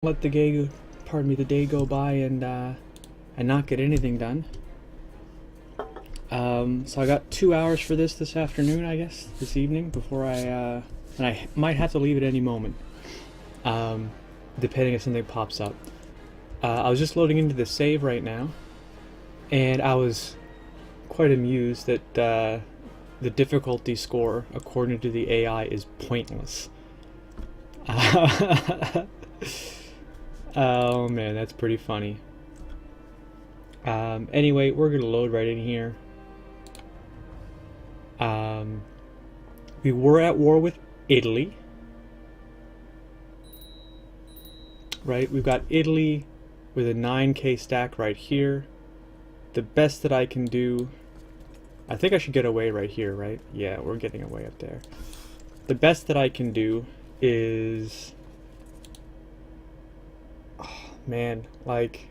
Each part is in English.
let the day go by and not get anything done. So I got 2 hours for this afternoon, I guess, this evening before and I might have to leave at any moment, depending if something pops up. I was just loading into the save right now, and I was quite amused that the difficulty score, according to the AI, is pointless. Oh man, that's pretty funny. Anyway, we're gonna load right in here. We were at war with Italy, right? We've got Italy with a 9k stack right here. The best that I can do, I think I should get away right here, right? Yeah, we're getting away up there. The best that I can do is, oh, man, like,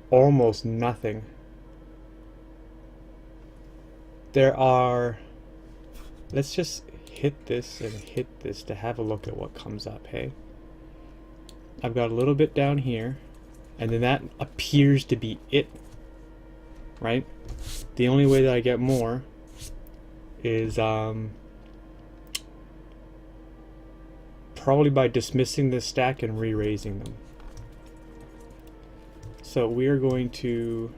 almost nothing. There are, let's just hit this and hit this to have a look at what comes up, hey? I've got a little bit down here, and then that appears to be it, right? The only way that I get more is probably by dismissing this stack and re-raising them. So we are going to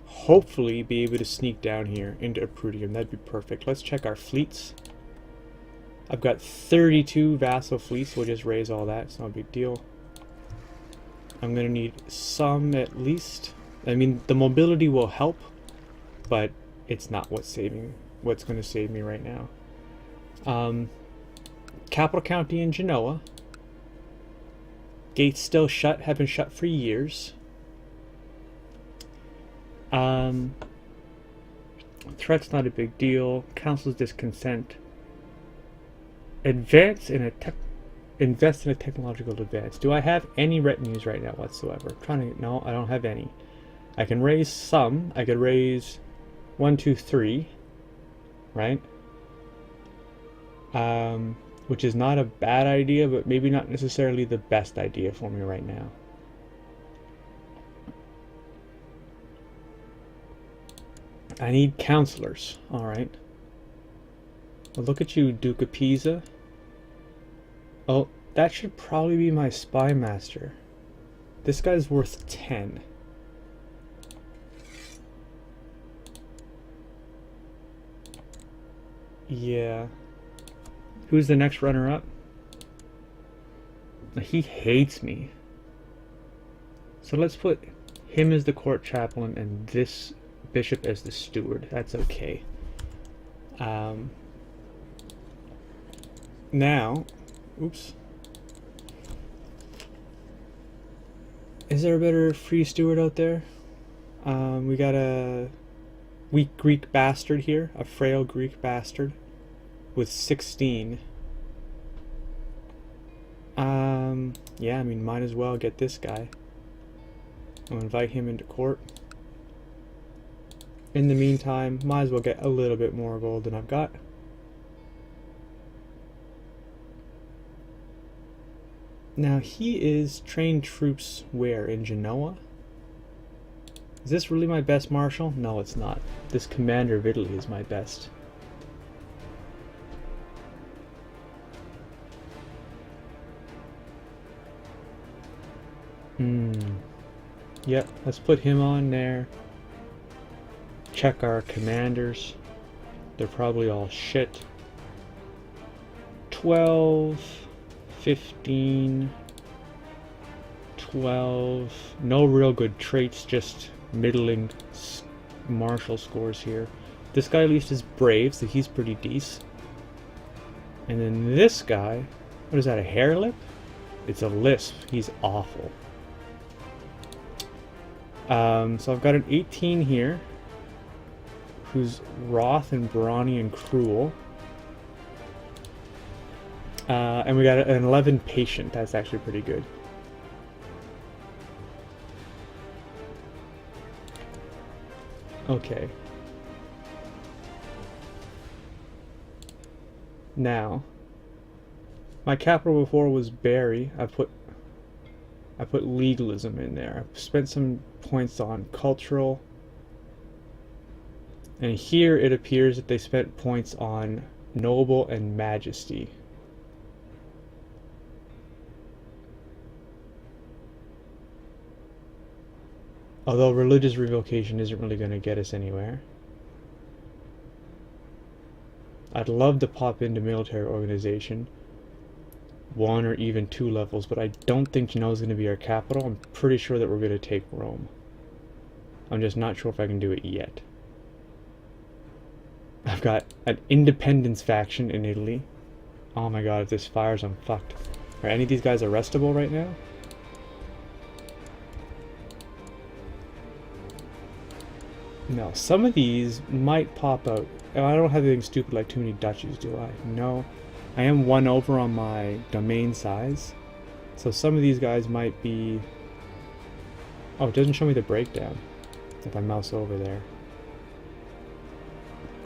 hopefully be able to sneak down here into Prutium. That'd be perfect. Let's check our fleets. I've got 32 vassal fleets. We'll just raise all that. It's not a big deal. I'm going to need some at least. I mean, the mobility will help, but it's not what's going to save me right now. Capital County in Genoa. Gates still shut, have been shut for years. Threat's not a big deal. Council's discontent. Invest in a technological advance. Do I have any retinues right now whatsoever? No, I don't have any. I can raise some. I could raise 1, 2, 3, right? Which is not a bad idea, but maybe not necessarily the best idea for me right now. I need counselors. All right. Well, look at you, Duke of Pisa. Oh, that should probably be my spy master. This guy's worth 10. Yeah. Who's the next runner-up? He hates me. So let's put him as the court chaplain and this bishop as the steward. That's okay. Now, oops. Is there a better free steward out there? We got a weak Greek bastard here, a frail Greek bastard with 16. Yeah, I mean, might as well get this guy. I'll invite him into court. In the meantime, might as well get a little bit more gold than I've got. Now, he is trained troops where? In Genoa? Is this really my best marshal? No, it's not. This commander of Italy is my best. Yep, let's put him on there. Check our commanders. They're probably all shit. 12, 15, 12. No real good traits, just middling martial scores here. This guy at least is brave, so he's pretty decent. And then this guy, what is that, a hair lip? It's a lisp. He's awful. So I've got an 18 here, who's wroth and brawny and cruel. And we got an 11 patient. That's actually pretty good. Okay. Now, my capital before was Barry. I put legalism in there. I spent some points on cultural. And here it appears that they spent points on noble and majesty. Although religious revocation isn't really going to get us anywhere. I'd love to pop into military organization. 1 or even 2 levels, but I don't think Genoa is going to be our capital. I'm pretty sure that we're going to take Rome. I'm just not sure if I can do it yet. I've got an independence faction in Italy. Oh my god, if this fires, I'm fucked. Are any of these guys arrestable right now? No, some of these might pop out. Oh, I don't have anything stupid like too many duchies, do I? No. I am 1 over on my domain size. So some of these guys might be... Oh, it doesn't show me the breakdown if I mouse over there.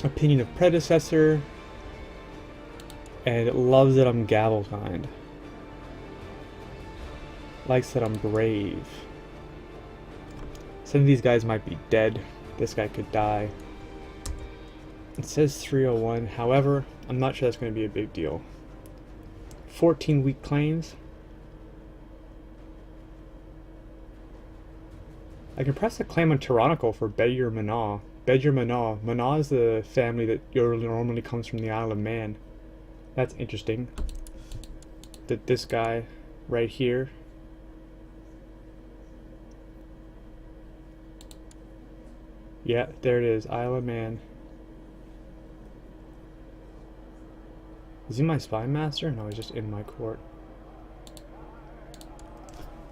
Opinion of predecessor. And it loves that I'm Gavelkind. Likes that I'm brave. Some of these guys might be dead. This guy could die. It says 301. However, I'm not sure that's going to be a big deal. 14 weak claims. I can press a claim on tyrannical for Bedger Manah. Bedger Manah. Manah is the family that normally comes from the Isle of Man. That's interesting. That this guy right here. Yeah, there it is. Isle of Man. Is he my spy master? No, he's just in my court.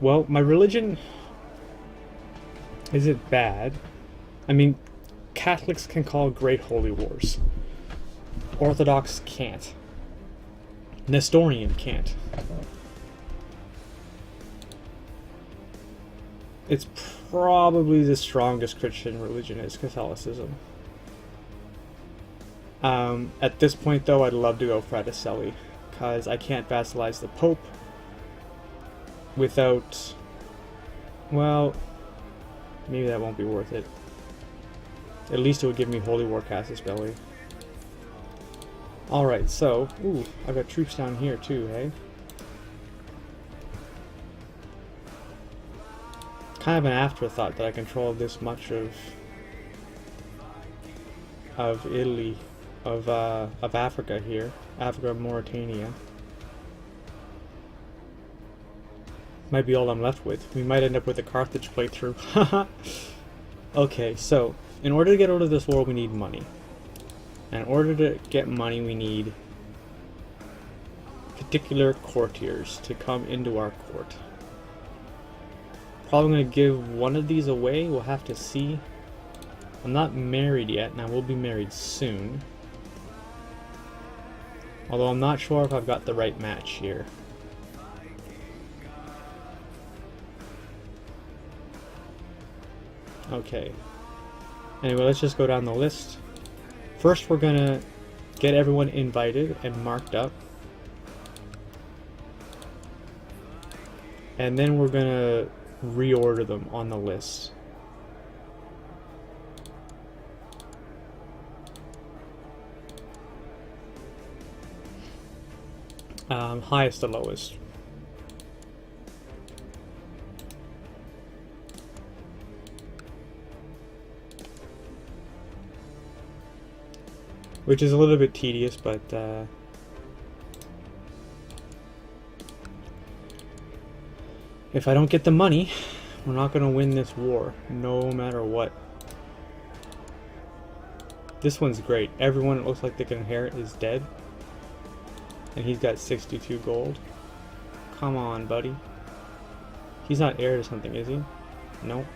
Well, my religion isn't bad. I mean, Catholics can call great holy wars. Orthodox can't. Nestorian can't. It's probably the strongest Christian religion is Catholicism. At this point, though, I'd love to go Fraticelli, because I can't vassalize the Pope without... Well, maybe that won't be worth it. At least it would give me Holy War Casus Belli. Alright, so... Ooh, I've got troops down here too, hey? Kind of an afterthought that I control this much of Italy, of Africa here. Africa, Mauritania. Might be all I'm left with. We might end up with a Carthage playthrough. Haha. Okay, so, in order to get out of this war, we need money. And in order to get money, we need particular courtiers to come into our court. Probably going to give one of these away. We'll have to see. I'm not married yet, and I will be married soon. Although I'm not sure if I've got the right match here. Okay. Anyway, let's just go down the list. First, we're going to get everyone invited and marked up. And then we're going to reorder them on the list. Highest to lowest. Which is a little bit tedious, but if I don't get the money, we're not going to win this war, no matter what. This one's great. Everyone it looks like they can inherit is dead. And he's got 62 gold. Come on, buddy. He's not heir to something, is he? Nope.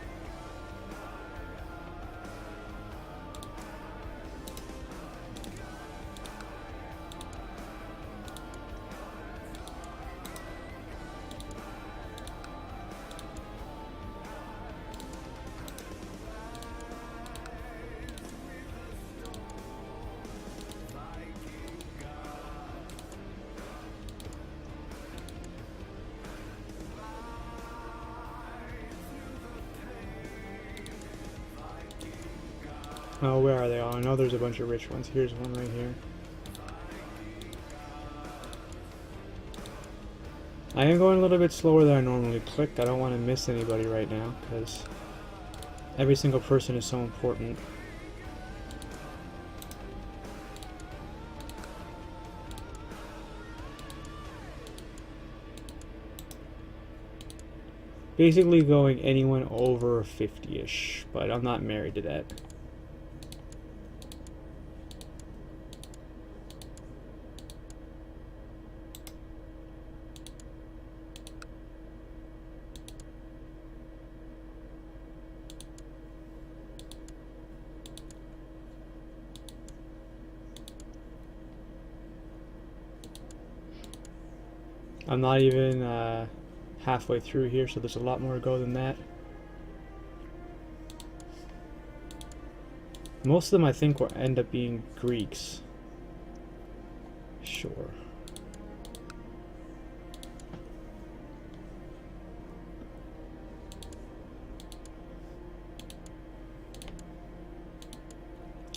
Oh, where are they all? I know there's a bunch of rich ones. Here's one right here. I am going a little bit slower than I normally click. I don't want to miss anybody right now because every single person is so important. Basically going anyone over 50-ish, but I'm not married to that. I'm not even halfway through here, so there's a lot more to go than that. Most of them I think will end up being Greeks. Sure.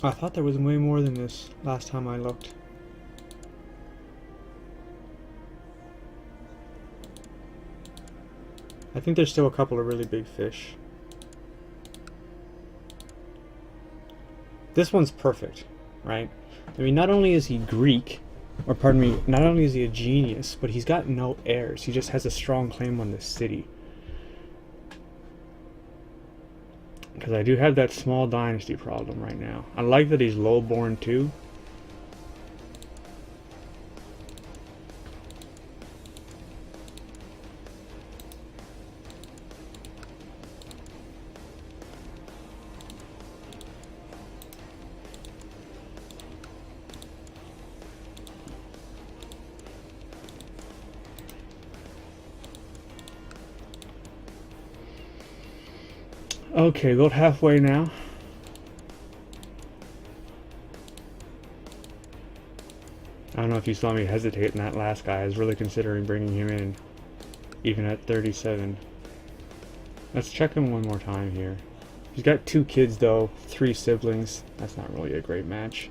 I thought there was way more than this last time I looked. I think there's still a couple of really big fish. This one's perfect, right? I mean, not only is he Greek, or pardon me, not only is he a genius, but he's got no heirs. He just has a strong claim on this city. Because I do have that small dynasty problem right now. I like that he's low-born too. Okay, about halfway now. I don't know if you saw me hesitate in that last guy. I was really considering bringing him in, even at 37. Let's check him one more time here. He's got 2 kids though, 3 siblings. That's not really a great match.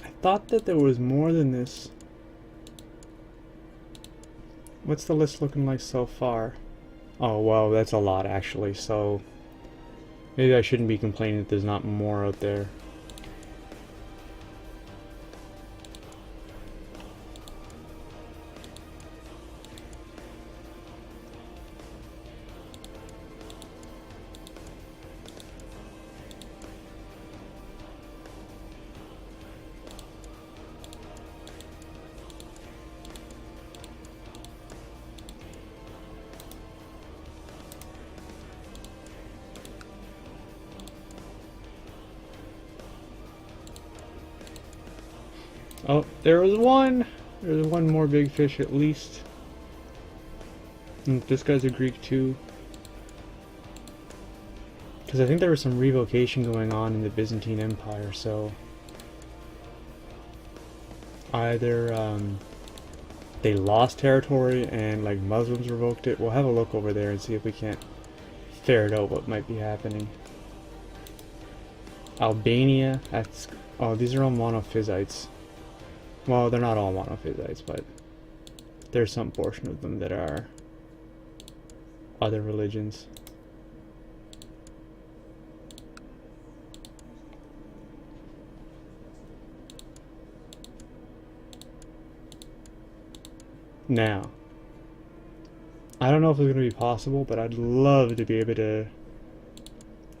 I thought that there was more than this. What's the list looking like so far? Oh, well, that's a lot actually, so maybe I shouldn't be complaining that there's not more out there. Oh, there was one! There's one more big fish at least. And this guy's a Greek too. Because I think there was some revocation going on in the Byzantine Empire, so either they lost territory and like Muslims revoked it. We'll have a look over there and see if we can't ferret out what might be happening. Albania, that's... oh, these are all monophysites. Well, they're not all monophysites, but there's some portion of them that are other religions. Now, I don't know if it's going to be possible, but I'd love to be able to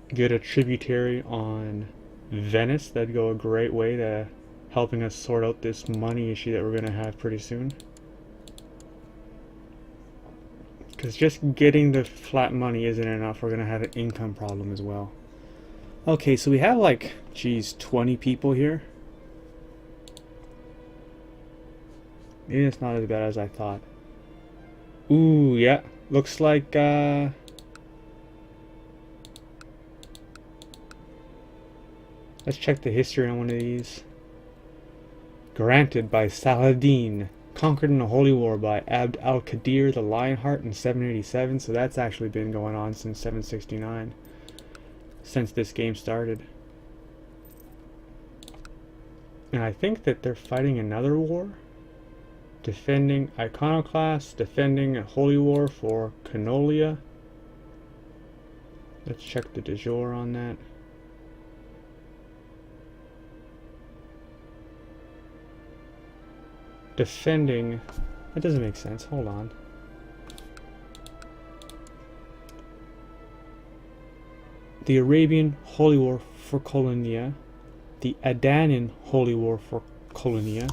get a tributary on Venice. That'd go a great way to helping us sort out this money issue that we're going to have pretty soon. Because just getting the flat money isn't enough. We're going to have an income problem as well. Okay, so we have like, geez, 20 people here. Maybe it's not as bad as I thought. Ooh, yeah. Looks like, Let's check the history on one of these. Granted by Saladin. Conquered in a holy war by Abd al-Qadir the Lionheart in 787. So that's actually been going on since 769. Since this game started. And I think that they're fighting another war. Defending Iconoclast. Defending a holy war for Canolia. Let's check the de jure on that. Defending... That doesn't make sense. Hold on. The Arabian Holy War for Colonia. The Adanan Holy War for Colonia.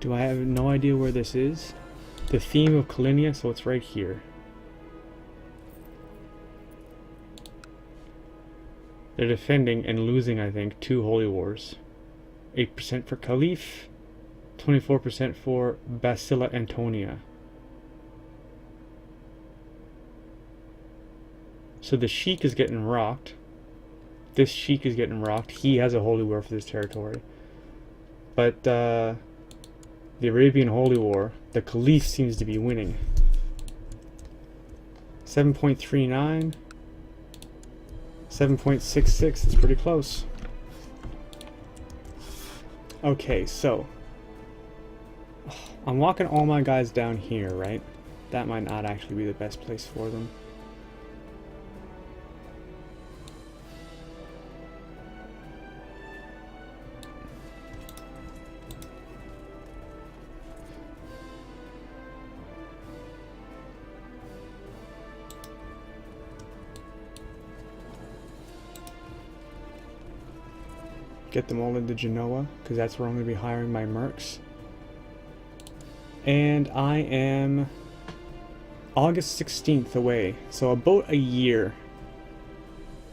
Do I have no idea where this is? The theme of Colonia, so it's right here. They're defending and losing, I think, 2 holy wars. 8% for Caliph, 24% for Basila Antonia. So the Sheik is getting rocked. This Sheik is getting rocked. He has a holy war for this territory. But the Arabian Holy War, the Caliph seems to be winning. 7.39. 7.66. It's pretty close. Okay, so I'm walking all my guys down here, right? That might not actually be the best place for them. Get them all into Genoa, because that's where I'm going to be hiring my mercs. And I am August 16th away, so about a year.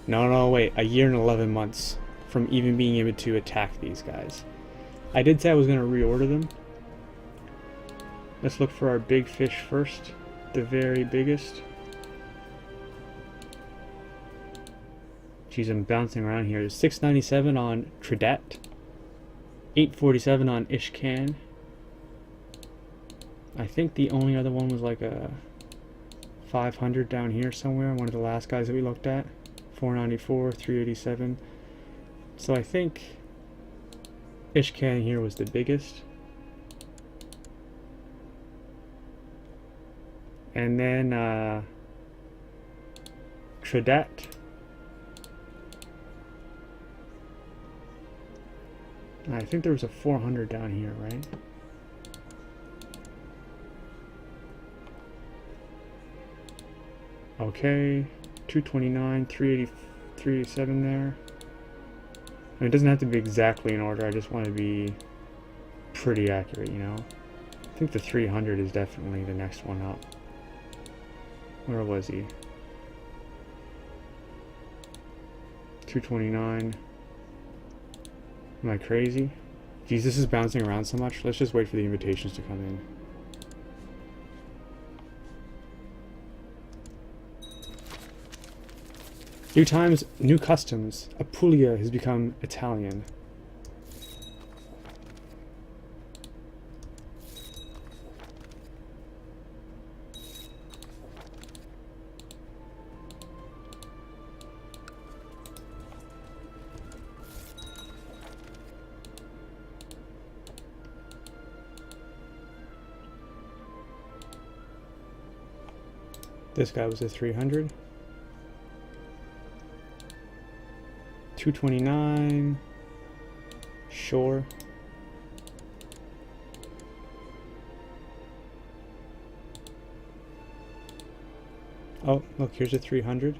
No, wait, a year and 11 months from even being able to attack these guys. I did say I was going to reorder them. Let's look for our big fish first, the very biggest. Geez, I'm bouncing around here. There's 697 on Tridet, 847 on Ishkan. I think the only other one was like a 500 down here somewhere, one of the last guys that we looked at. 494, 387. So I think Ishkan here was the biggest. And then Tridet. I think there was a 400 down here, right? Okay, 229, 380, 387 there. I mean, it doesn't have to be exactly in order, I just want to be pretty accurate, you know? I think the 300 is definitely the next one up. Where was he? 229. Am I crazy? Jeez, this is bouncing around so much. Let's just wait for the invitations to come in. New times, new customs. Apulia has become Italian. This guy was a 300. 229. Sure. Oh, look, here's a 300.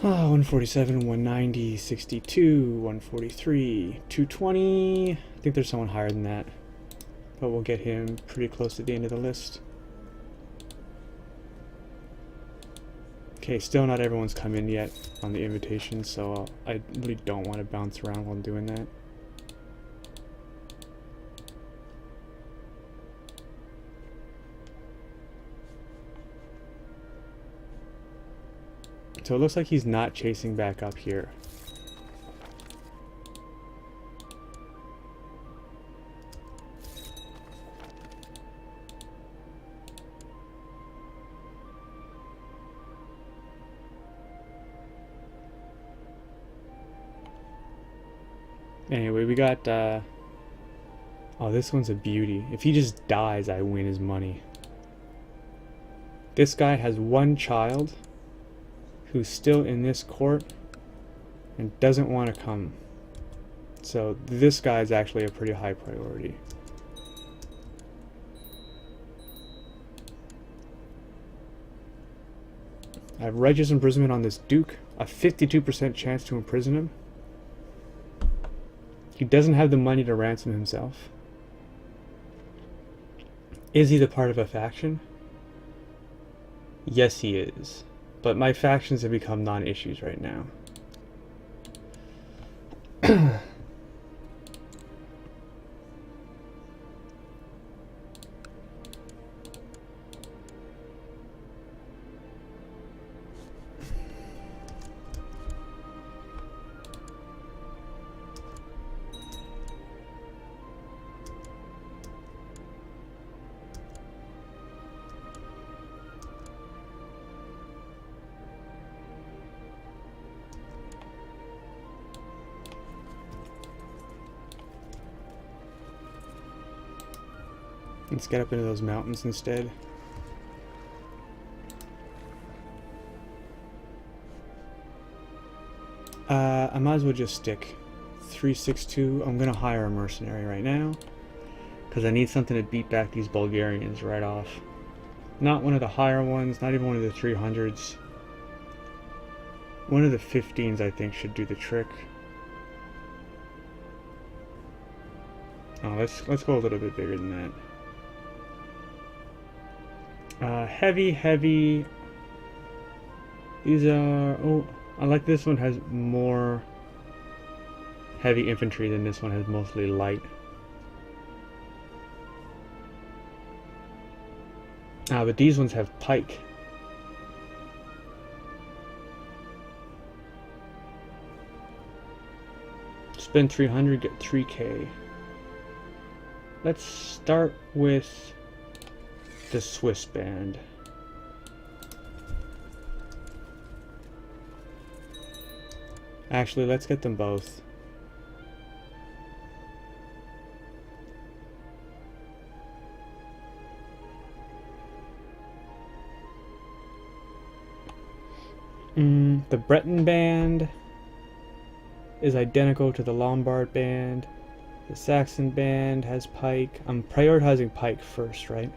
Ah, 147, 190, 62, 143, 220. I think there's someone higher than that. But we'll get him pretty close to the end of the list. Okay, still not everyone's come in yet on the invitation, so I really don't want to bounce around while I'm doing that. So it looks like he's not chasing back up here. Anyway, we got, oh, this one's a beauty. If he just dies, I win his money. This guy has one child who's still in this court and doesn't want to come. So this guy is actually a pretty high priority. I have righteous imprisonment on this Duke, a 52% chance to imprison him. He doesn't have the money to ransom himself. Is he the part of a faction? Yes, he is. But my factions have become non-issues right now. Let's get up into those mountains instead. I might as well just stick 362. I'm gonna hire a mercenary right now because I need something to beat back these Bulgarians right off. Not one of the higher ones, not even one of the 300s. One of the 15s I think should do the trick. Oh, let's go a little bit bigger than that. Heavy. These are, oh, I like this one has more heavy infantry than this one has mostly light. But these ones have pike. Spend 300, get 3k. Let's start with the Swiss band. Actually, let's get them both. The Breton band is identical to the Lombard band. The Saxon band has pike. I'm prioritizing pike first, right?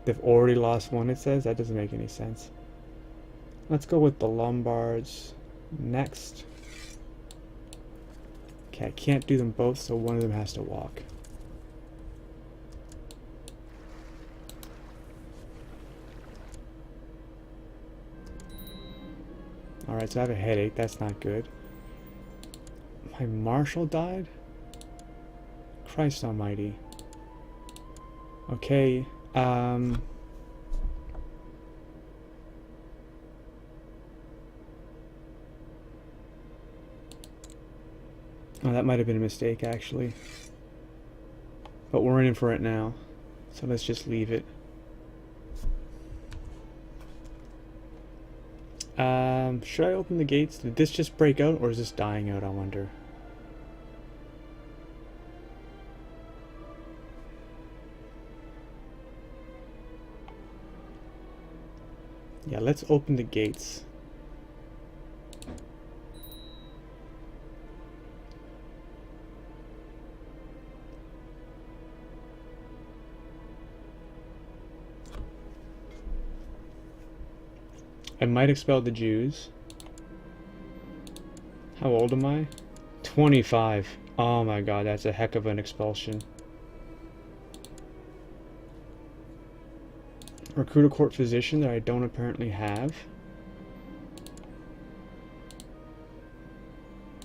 They've already lost one, it says. That doesn't make any sense. Let's go with the Lombards next. Okay, I can't do them both, so one of them has to walk. Alright, so I have a headache. That's not good. My marshal died? Christ almighty. Okay, oh, that might have been a mistake, actually. But we're in for it now. So let's just leave it. Should I open the gates? Did this just break out, or is this dying out, I wonder? Yeah, let's open the gates. I might expel the Jews. How old am I? 25. Oh my god, that's a heck of an expulsion. Recruit a court physician that I don't apparently have.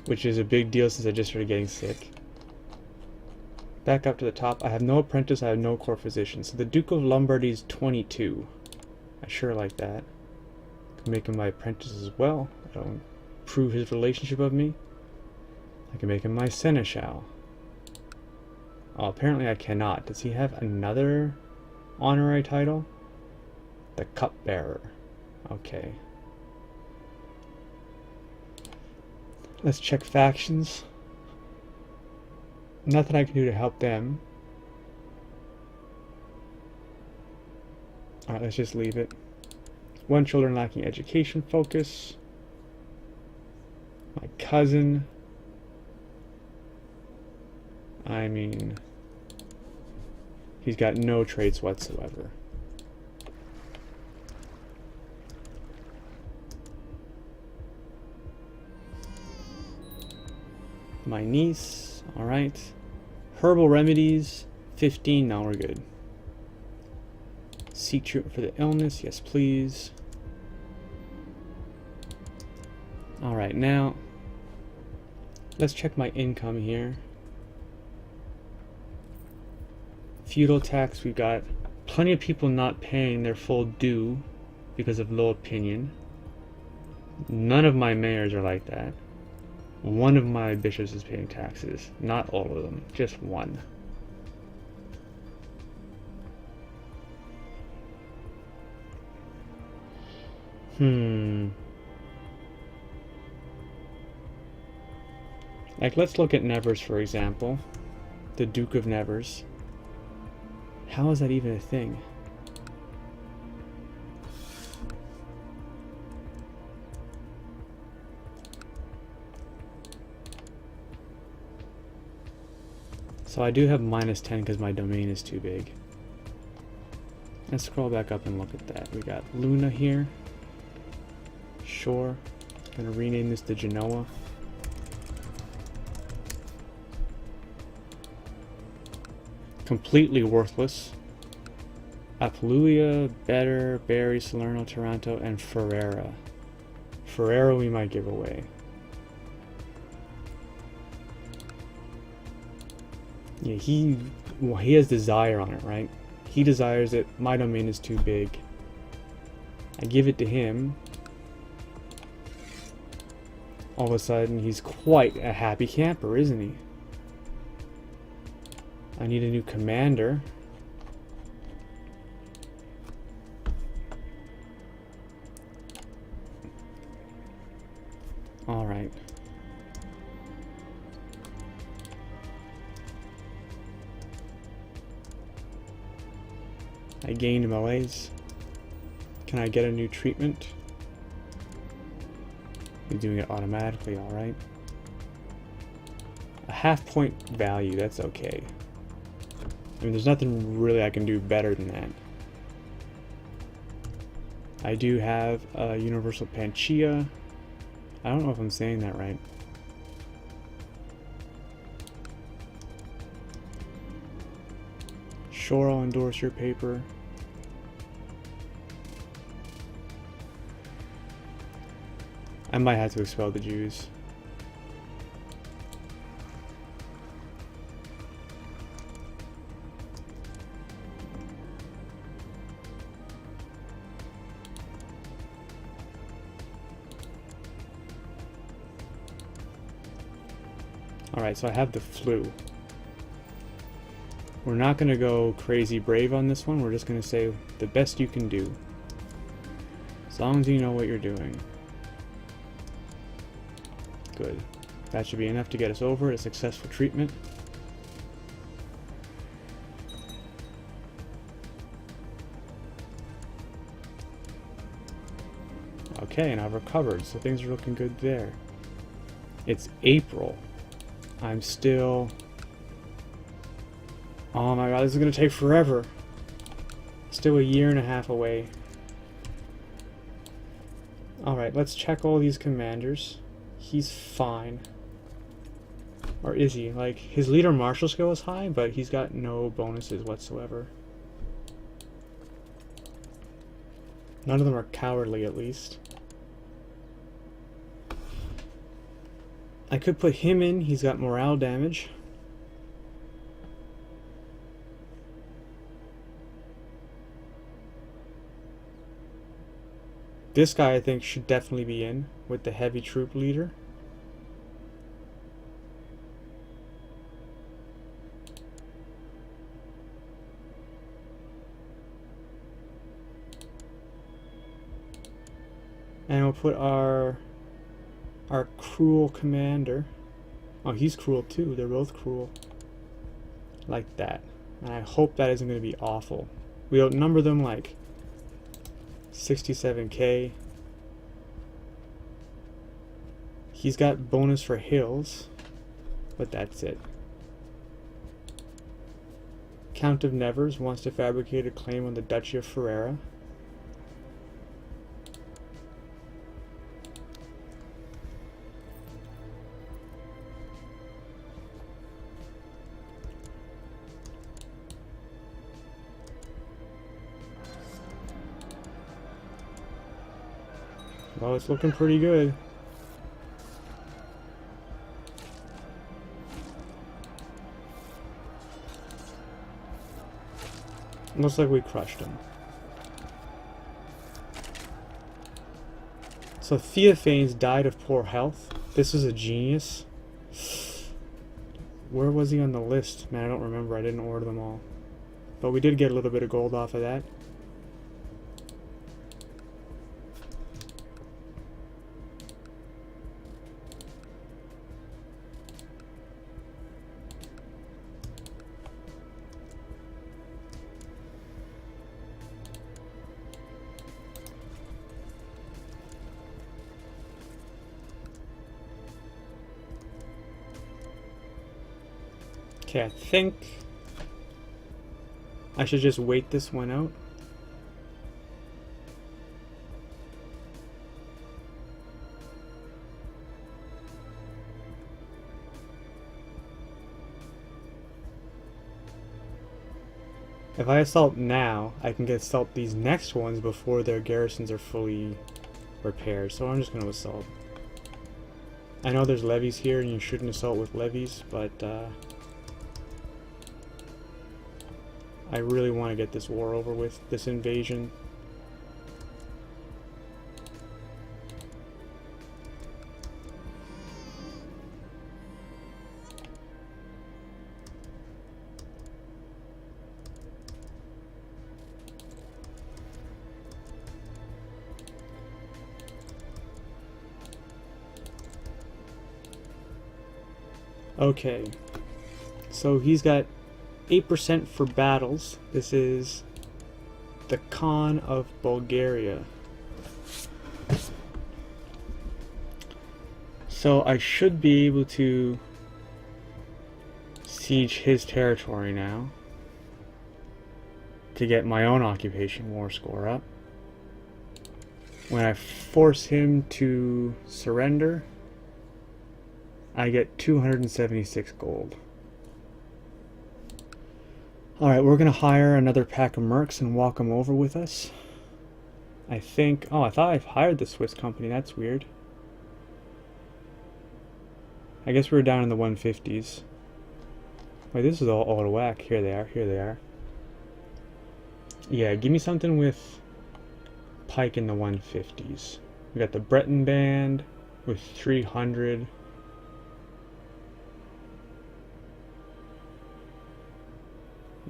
Which is a big deal since I just started getting sick. Back up to the top. I have no apprentice, I have no court physician. So the Duke of Lombardy is 22. I sure like that. can make him my apprentice as well. That'll improve his relationship of me. I can make him my seneschal. Oh, apparently I cannot. Does he have another honorary title? The cupbearer. Okay. Let's check factions. Nothing I can do to help them. Alright, let's just leave it. One children lacking education focus. My cousin. I mean, he's got no traits whatsoever. My niece, alright. Herbal remedies, 15, now we're good. Seek treatment for the illness, yes please. Alright, now, let's check my income here. Feudal tax, we've got plenty of people not paying their full due because of low opinion. None of my mayors are like that. One of my bishops is paying taxes. Not all of them, just one. Like, let's look at Nevers, for example. The Duke of Nevers. How is that even a thing? So I do have -10 because my domain is too big. Let's scroll back up and look at that. We got Luna here. Sure. Gonna rename this to Genoa. Completely worthless. Apulia, Better, Barry, Salerno, Taranto, and Ferrera. Ferrera we might give away. Yeah, he has desire on it, right? He desires it. My domain is too big. I give it to him. All of a sudden, he's quite a happy camper, isn't he? I need a new commander. All right. I gained malaise. Can I get a new treatment? You're doing it automatically, alright. A half-point value, that's okay. I mean, there's nothing really I can do better than that. I do have a universal panacea. I don't know if I'm saying that right. Sure, I'll endorse your paper. I might have to expel the Jews. Alright, so I have the flu. We're not going to go crazy brave on this one. We're just going to say the best you can do. As long as you know what you're doing. Good. That should be enough to get us over a successful treatment. Okay, and I've recovered, so things are looking good there. It's April. I'm still... Oh my god, this is going to take forever. Still a year and a half away. Alright, let's check all these commanders. He's fine. Or is he? Like, his leader martial skill is high, but he's got no bonuses whatsoever. None of them are cowardly, at least. I could put him in. He's got morale damage. This guy, I think, should definitely be in with the heavy troop leader. And we'll put our cruel commander. Oh, he's cruel too. They're both cruel. Like that. And I hope that isn't going to be awful. We outnumber them like 67k. He's got bonus for hills, but that's it. Count of Nevers wants to fabricate a claim on the Duchy of Ferrara. Well, it's looking pretty good. Looks like we crushed him. So Theophanes died of poor health. This is a genius. Where was he on the list? Man, I don't remember. I didn't order them all. But we did get a little bit of gold off of that. Okay, I think I should just wait this one out. If I assault now, I can get assault these next ones before their garrisons are fully repaired. So I'm just going to assault. I know there's levies here and you shouldn't assault with levies, but I really want to get this war over with, this invasion. Okay, so he's got 8% for battles. This is the Khan of Bulgaria. So I should be able to siege his territory now to get my own occupation war score up. When I force him to surrender, I get 276 gold. Alright, we're going to hire another pack of mercs and walk them over with us. I think... Oh, I thought I hired the Swiss company. That's weird. I guess we were down in the 150s. Wait, this is all out of whack. Here they are. Here they are. Yeah, give me something with Pike in the 150s. We got the Breton band with 300...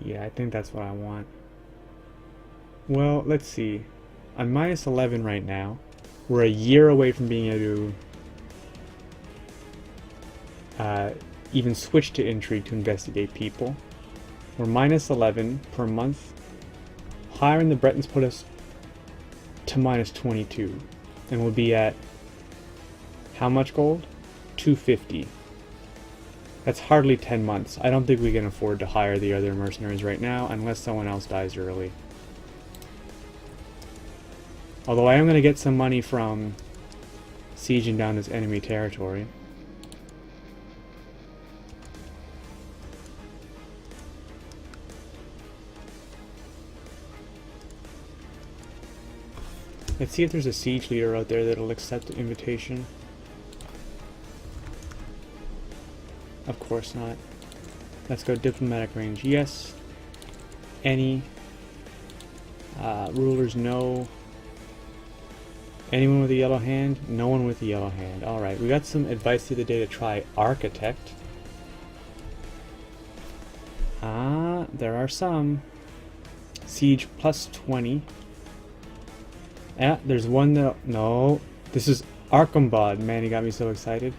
Yeah, I think that's what I want. Well, let's see. I'm minus 11 right now. We're a year away from being able to even switch to intrigue to investigate people. We're minus 11 per month. Hiring the Bretons put us to minus 22. And we'll be at how much gold? 250. That's hardly 10 months. I don't think we can afford to hire the other mercenaries right now unless someone else dies early. Although I am going to get some money from sieging down this enemy territory. Let's see if there's a siege leader out there that'll accept the invitation. Of course not. Let's go diplomatic range. Yes. Any. Rulers no. Anyone with a yellow hand? No one with a yellow hand. Alright, we got some advice the other day to try Architect. Ah, there are some. Siege plus 20. Yeah, there's one that... No, this is Arkhambod. Man, he got me so excited.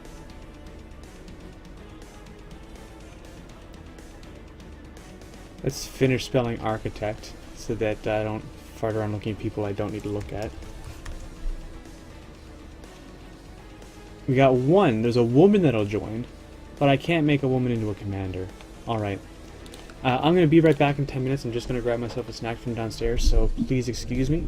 Let's finish spelling Architect so that I don't fart around looking at people I don't need to look at. We got one. There's a woman that'll join, but I can't make a woman into a commander. Alright. I'm going to be right back in 10 minutes. I'm just going to grab myself a snack from downstairs, so please excuse me.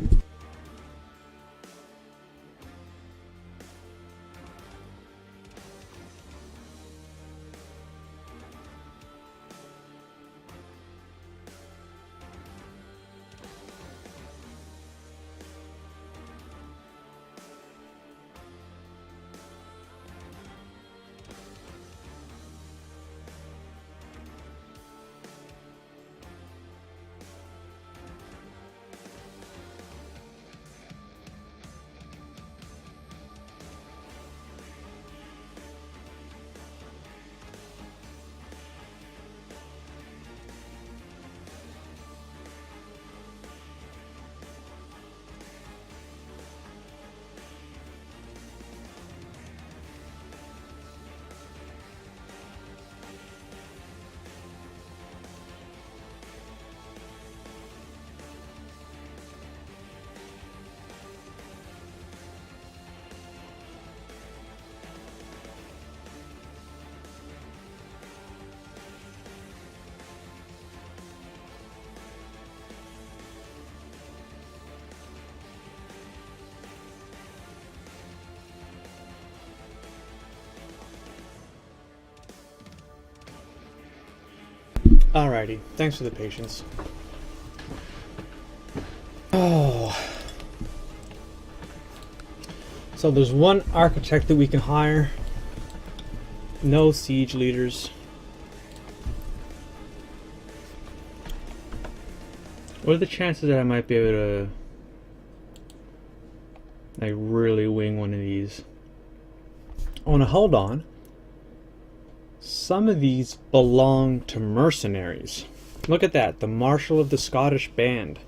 Alrighty, thanks for the patience. Oh. So there's one architect that we can hire. No siege leaders. What are the chances that I might be able to like really wing one of these? Oh, now hold on. Some of these belong to mercenaries. Look at that, the Marshal of the Scottish Band.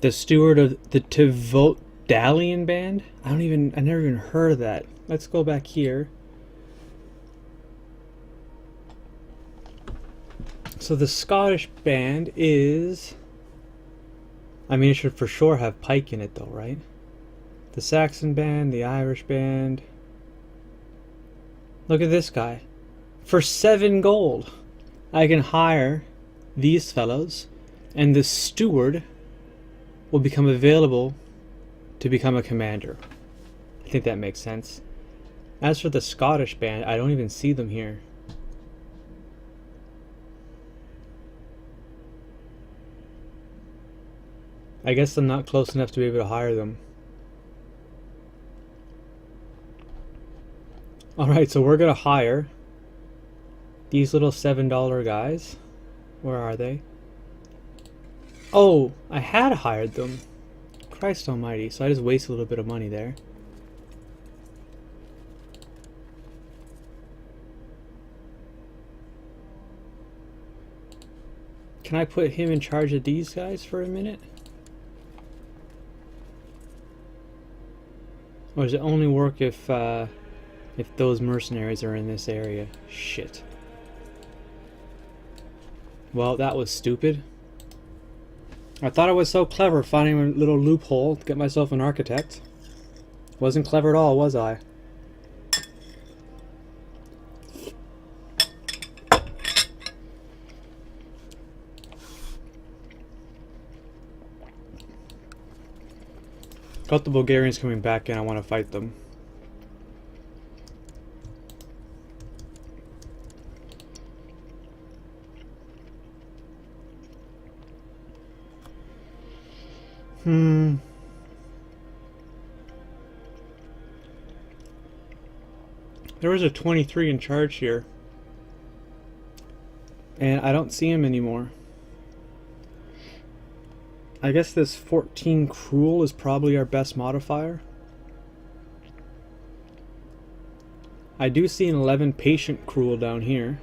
The Steward of the Tivotalian Band? I never even heard of that. Let's go back here. So the Scottish Band is... I mean, it should for sure have pike in it though, right? The Saxon Band, the Irish Band. Look at this guy. For 7 gold, I can hire these fellows, and the steward will become available to become a commander. I think that makes sense. As for the Scottish Band, I don't even see them here. I guess I'm not close enough to be able to hire them. Alright, so we're gonna hire these little $7 guys. Where are they? Oh, I had hired them. Christ almighty, so I just wasted a little bit of money there. Can I put him in charge of these guys for a minute? Or does it only work if those mercenaries are in this area? Shit. Well, that was stupid. I thought I was so clever finding a little loophole to get myself an architect. Wasn't clever at all, was I? Got the Bulgarians coming back in, I want to fight them. There was a 23 in charge here. And I don't see him anymore. I guess this 14 cruel is probably our best modifier. I do see an 11 patient cruel down here.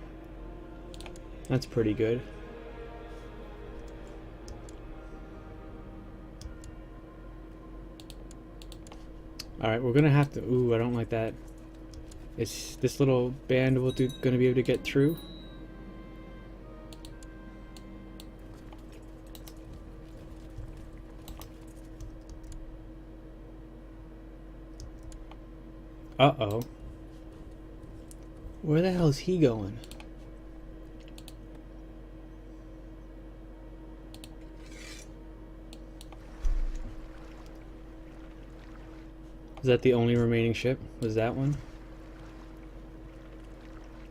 That's pretty good. Alright, we're gonna have to... Ooh, I don't like that. Is this little band gonna be able to get through? Uh-oh. Where the hell is he going? Is that the only remaining ship? Was that one?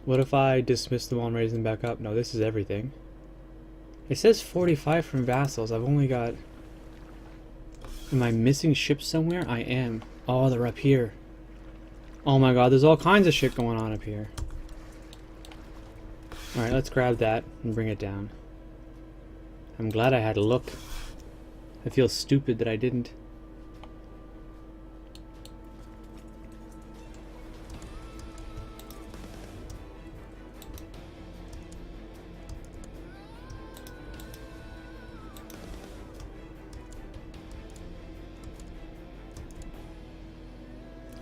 What if I dismiss them all and raise them back up? No, this is everything. It says 45 from vassals. I've only got... Am I missing ships somewhere? I am. Oh, they're up here. Oh my god, there's all kinds of shit going on up here. Alright, let's grab that and bring it down. I'm glad I had a look. I feel stupid that I didn't.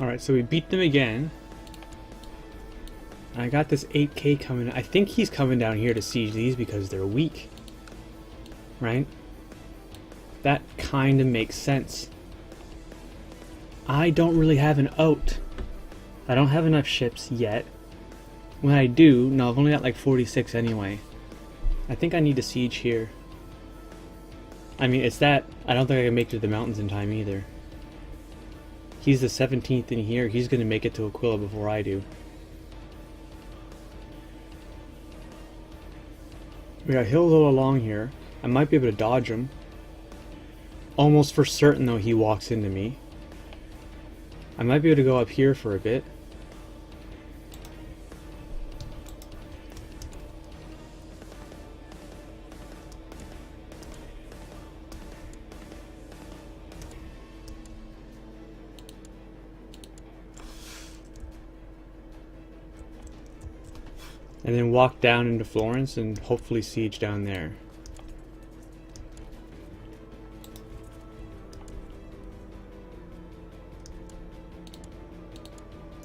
Alright, so we beat them again. I got this 8K coming. I think he's coming down here to siege these because they're weak. Right? That kind of makes sense. I don't really have an out. I don't have enough ships yet. When I do, no, I've only got like 46 anyway. I think I need to siege here. I mean, it's that. I don't think I can make it to the mountains in time either. He's the 17th in here. He's going to make it to Aquila before I do. We got hills all along here. I might be able to dodge him. Almost for certain, though, he walks into me. I might be able to go up here for a bit. And then walk down into Florence and hopefully siege down there.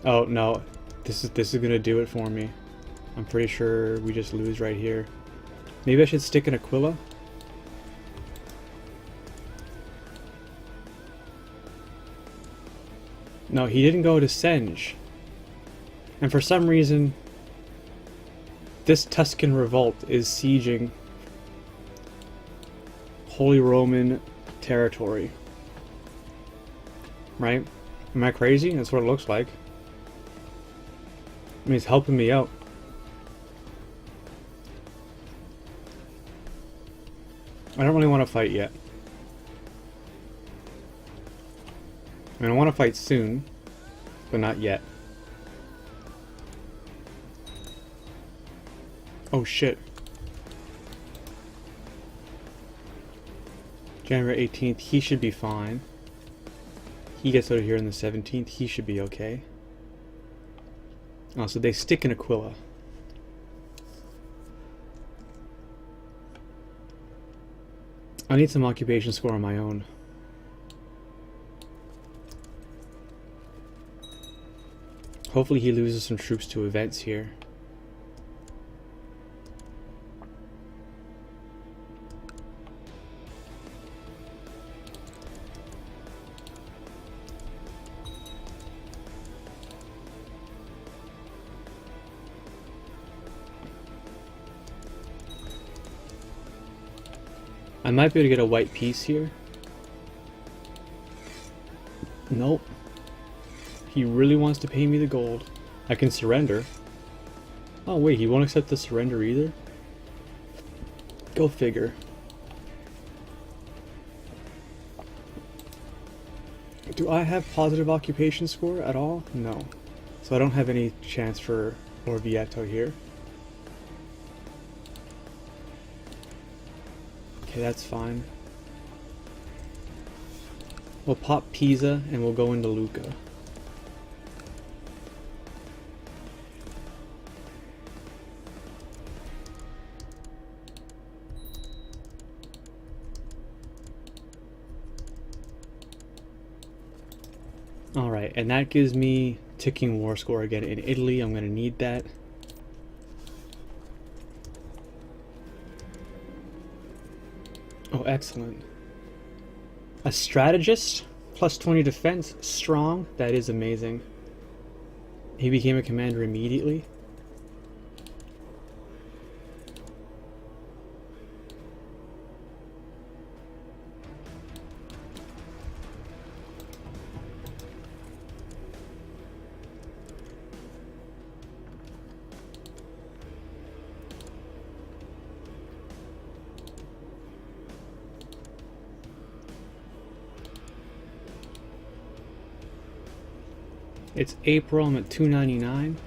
Oh no, this is gonna do it for me. I'm pretty sure we just lose right here. Maybe I should stick in Aquila? No, he didn't go to Senge. And for some reason, this Tuscan revolt is sieging Holy Roman territory. Right? Am I crazy? That's what it looks like. I mean, it's helping me out. I don't really want to fight yet. I mean, I want to fight soon, but not yet. Oh shit. January 18th, he should be fine. He gets out of here on the 17th, he should be okay. Oh, so they stick in Aquila. I need some occupation score on my own. Hopefully he loses some troops to events here. I might be able to get a white piece here. Nope. He really wants to pay me the gold. I can surrender. Oh wait, he won't accept the surrender either? Go figure. Do I have positive occupation score at all? No. So I don't have any chance for Orvieto here. Okay, that's fine. We'll pop Pisa and we'll go into Lucca. Alright, and that gives me ticking war score again in Italy. I'm going to need that. Oh, excellent. A strategist, plus 20 defense, strong. That is amazing. He became a commander immediately. It's April, I'm at 299.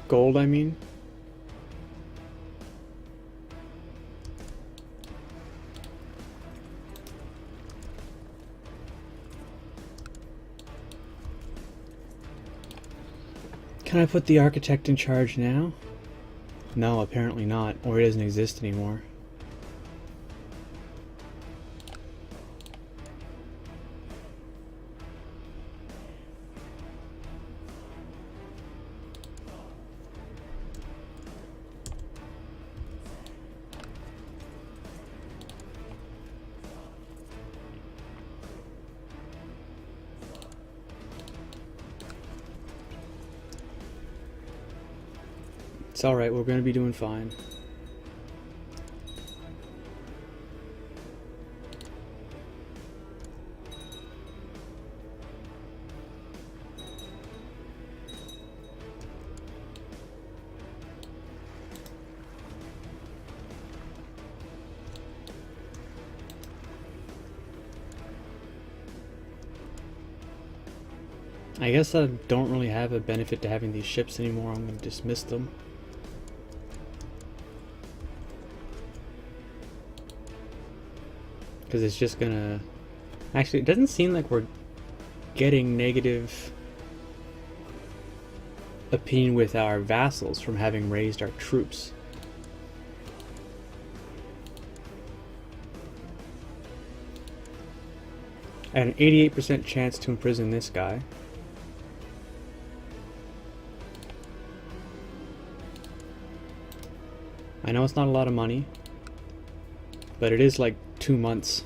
Gold, I mean. Can I put the architect in charge now? No, apparently not, or he doesn't exist anymore. It's alright, we're going to be doing fine. I guess I don't really have a benefit to having these ships anymore. I'm going to dismiss them. Because it's just gonna... Actually, it doesn't seem like we're getting negative opinion with our vassals from having raised our troops. I had an 88% chance to imprison this guy. I know it's not a lot of money, but it is like 2 months.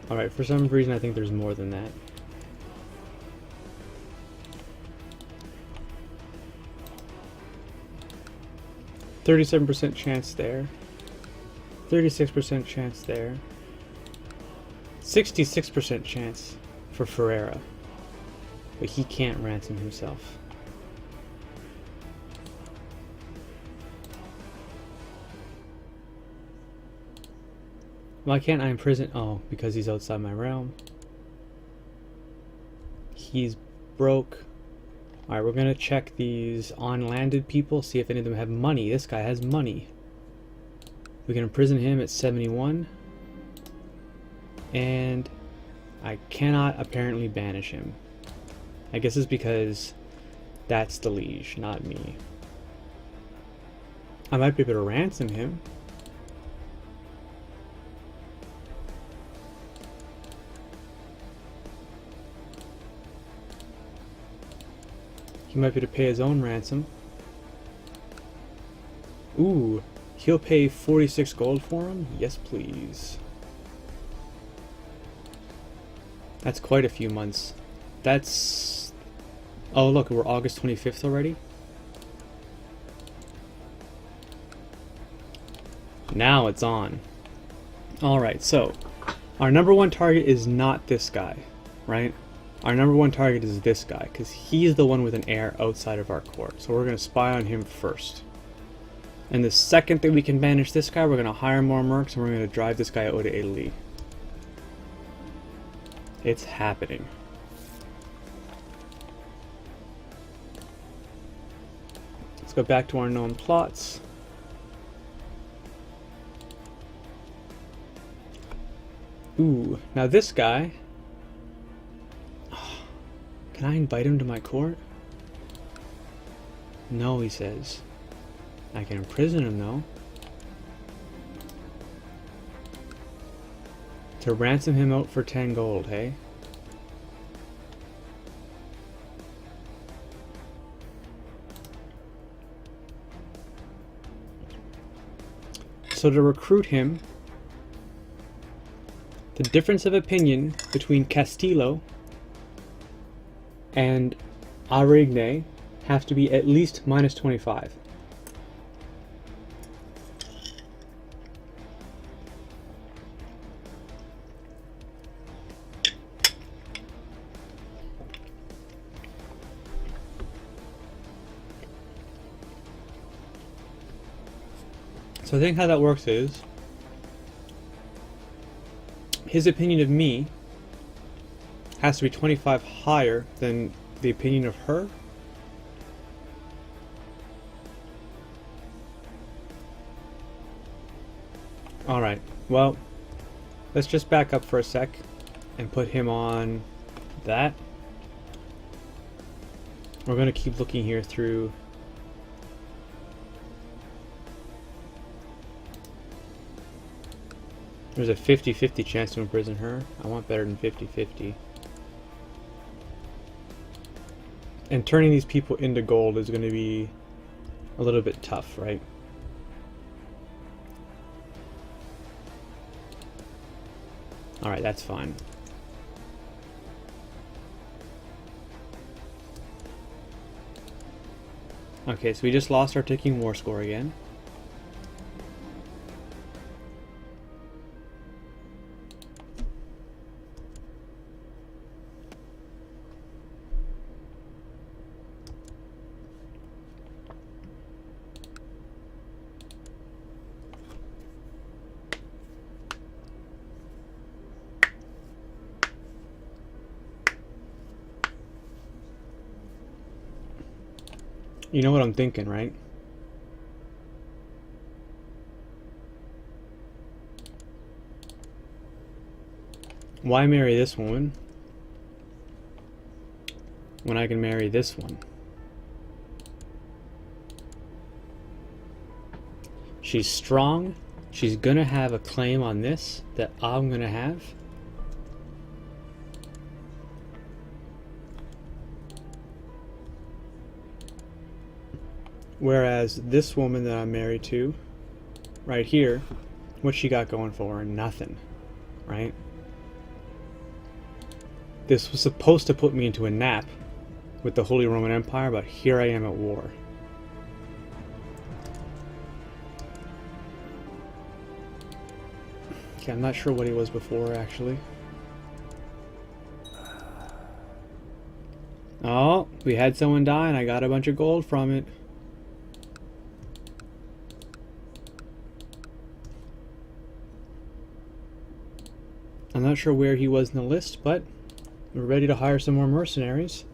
Alright, for some reason I think there's more than that. %37% chance there. 36% chance there. 66% chance for Ferreira. But he can't ransom himself. Why can't I imprison? Oh, because he's outside my realm. He's broke. Alright, we're gonna check these on-landed people, see if any of them have money. This guy has money. We can imprison him at 71. And I cannot apparently banish him. I guess it's because that's the liege, not me. I might be able to ransom him. He might be able to pay his own ransom. Ooh, he'll pay 46 gold for him? Yes, please. That's quite a few months. That's... Oh, look, we're August 25th already? Now it's on. Alright, so our number one target is not this guy, right? Our number one target is this guy, because he's the one with an heir outside of our court. So we're going to spy on him first. And the second that we can banish this guy, we're going to hire more mercs and we're going to drive this guy out to Italy. It's happening. Let's go back to our known plots. Ooh, now this guy... Can I invite him to my court? No, he says. I can imprison him, though. To ransom him out for 10 gold, hey? So to recruit him, the difference of opinion between Castillo and Arigne have to be at least minus 25. So I think how that works is his opinion of me has to be 25 higher than the opinion of her. Alright, well, let's just back up for a sec and put him on that. We're going to keep looking here through. There's a 50-50 chance to imprison her. I want better than 50-50. And turning these people into gold is going to be a little bit tough, right? Alright, that's fine. Okay, so we just lost our ticking war score again. You know what I'm thinking, right? Why marry this woman when I can marry this one? She's strong. She's gonna have a claim on this that I'm gonna have. Whereas this woman that I'm married to, right here, what she got going for her? Nothing, right? This was supposed to put me into a nap with the Holy Roman Empire, but here I am at war. Okay, I'm not sure what he was before, actually. Oh, we had someone die and I got a bunch of gold from it. I'm not sure where he was in the list, but we're ready to hire some more mercenaries.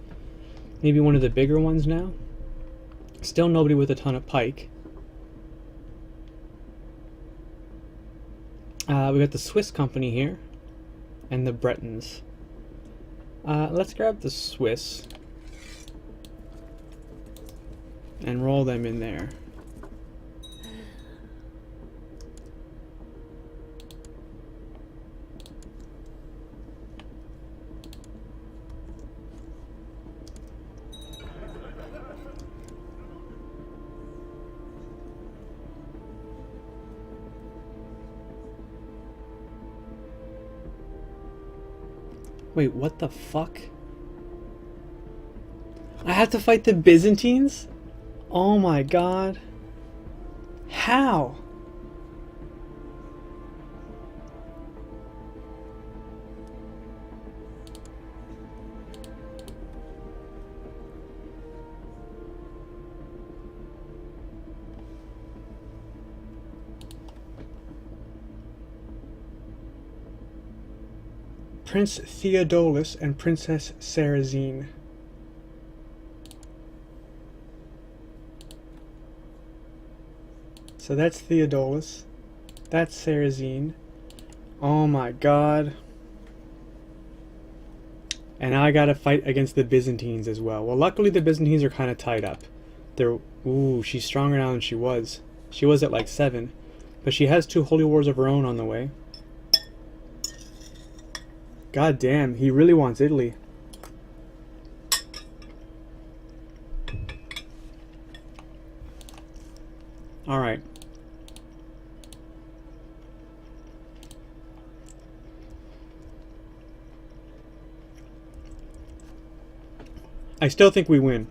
Maybe one of the bigger ones now. Still nobody with a ton of pike. We got the Swiss company here and the Bretons. Let's grab the Swiss and roll them in there. Wait, what the fuck? I have to fight the Byzantines? Oh my god. How? Prince Theodolus and Princess Sarazine. So that's Theodolus. That's Sarazine. Oh my god. And now I gotta fight against the Byzantines as well. Well, luckily the Byzantines are kind of tied up. They're... Ooh, she's stronger now than she was. She was at like 7. But she has 2 holy wars of her own on the way. God damn, he really wants Italy. Alright. I still think we win.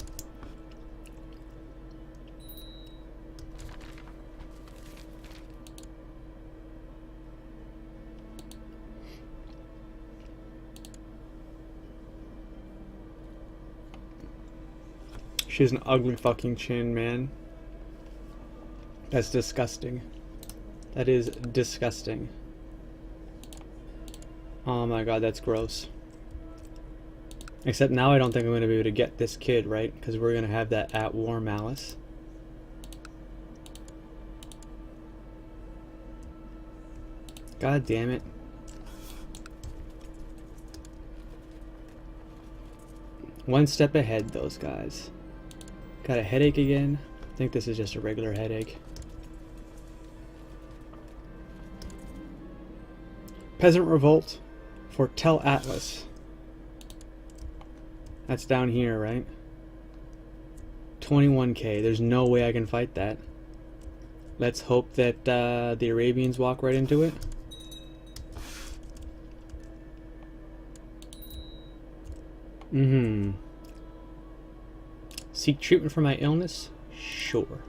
She has an ugly fucking chin, man. That's disgusting. That is disgusting. Oh my god, that's gross. Except now I don't think I'm going to be able to get this kid, right? Because we're going to have that at-war malice. God damn it. One step ahead, those guys. Got a headache again. I think this is just a regular headache. Peasant Revolt for Tel Atlas. That's down here, right? 21k. There's no way I can fight that. Let's hope that the Arabians walk right into it. Seek treatment for my illness? Sure.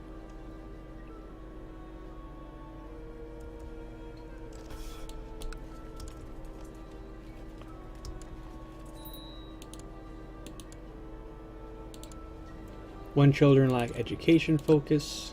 One children lack education focus.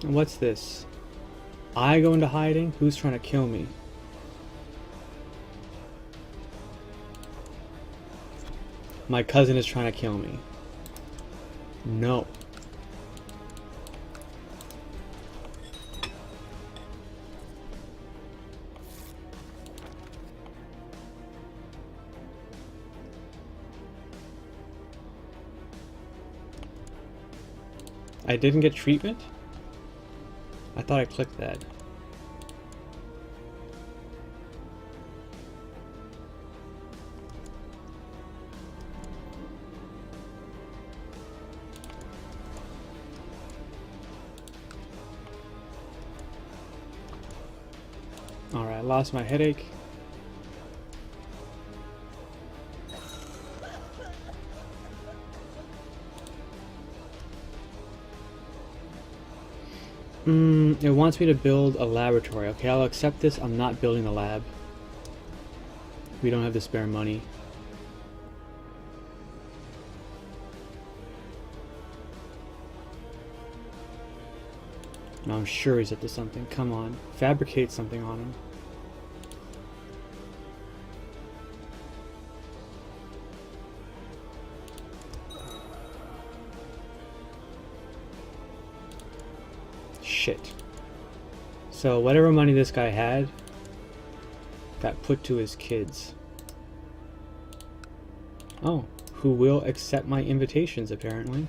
And what's this? I go into hiding? Who's trying to kill me? My cousin is trying to kill me. No. I didn't get treatment? I thought I clicked that. Alright, I lost my headache. It wants me to build a laboratory. Okay, I'll accept this. I'm not building a lab. We don't have the spare money. No, I'm sure he's up to something. Come on. Fabricate something on him. Shit. So whatever money this guy had got put to his kids. Oh, who will accept my invitations apparently.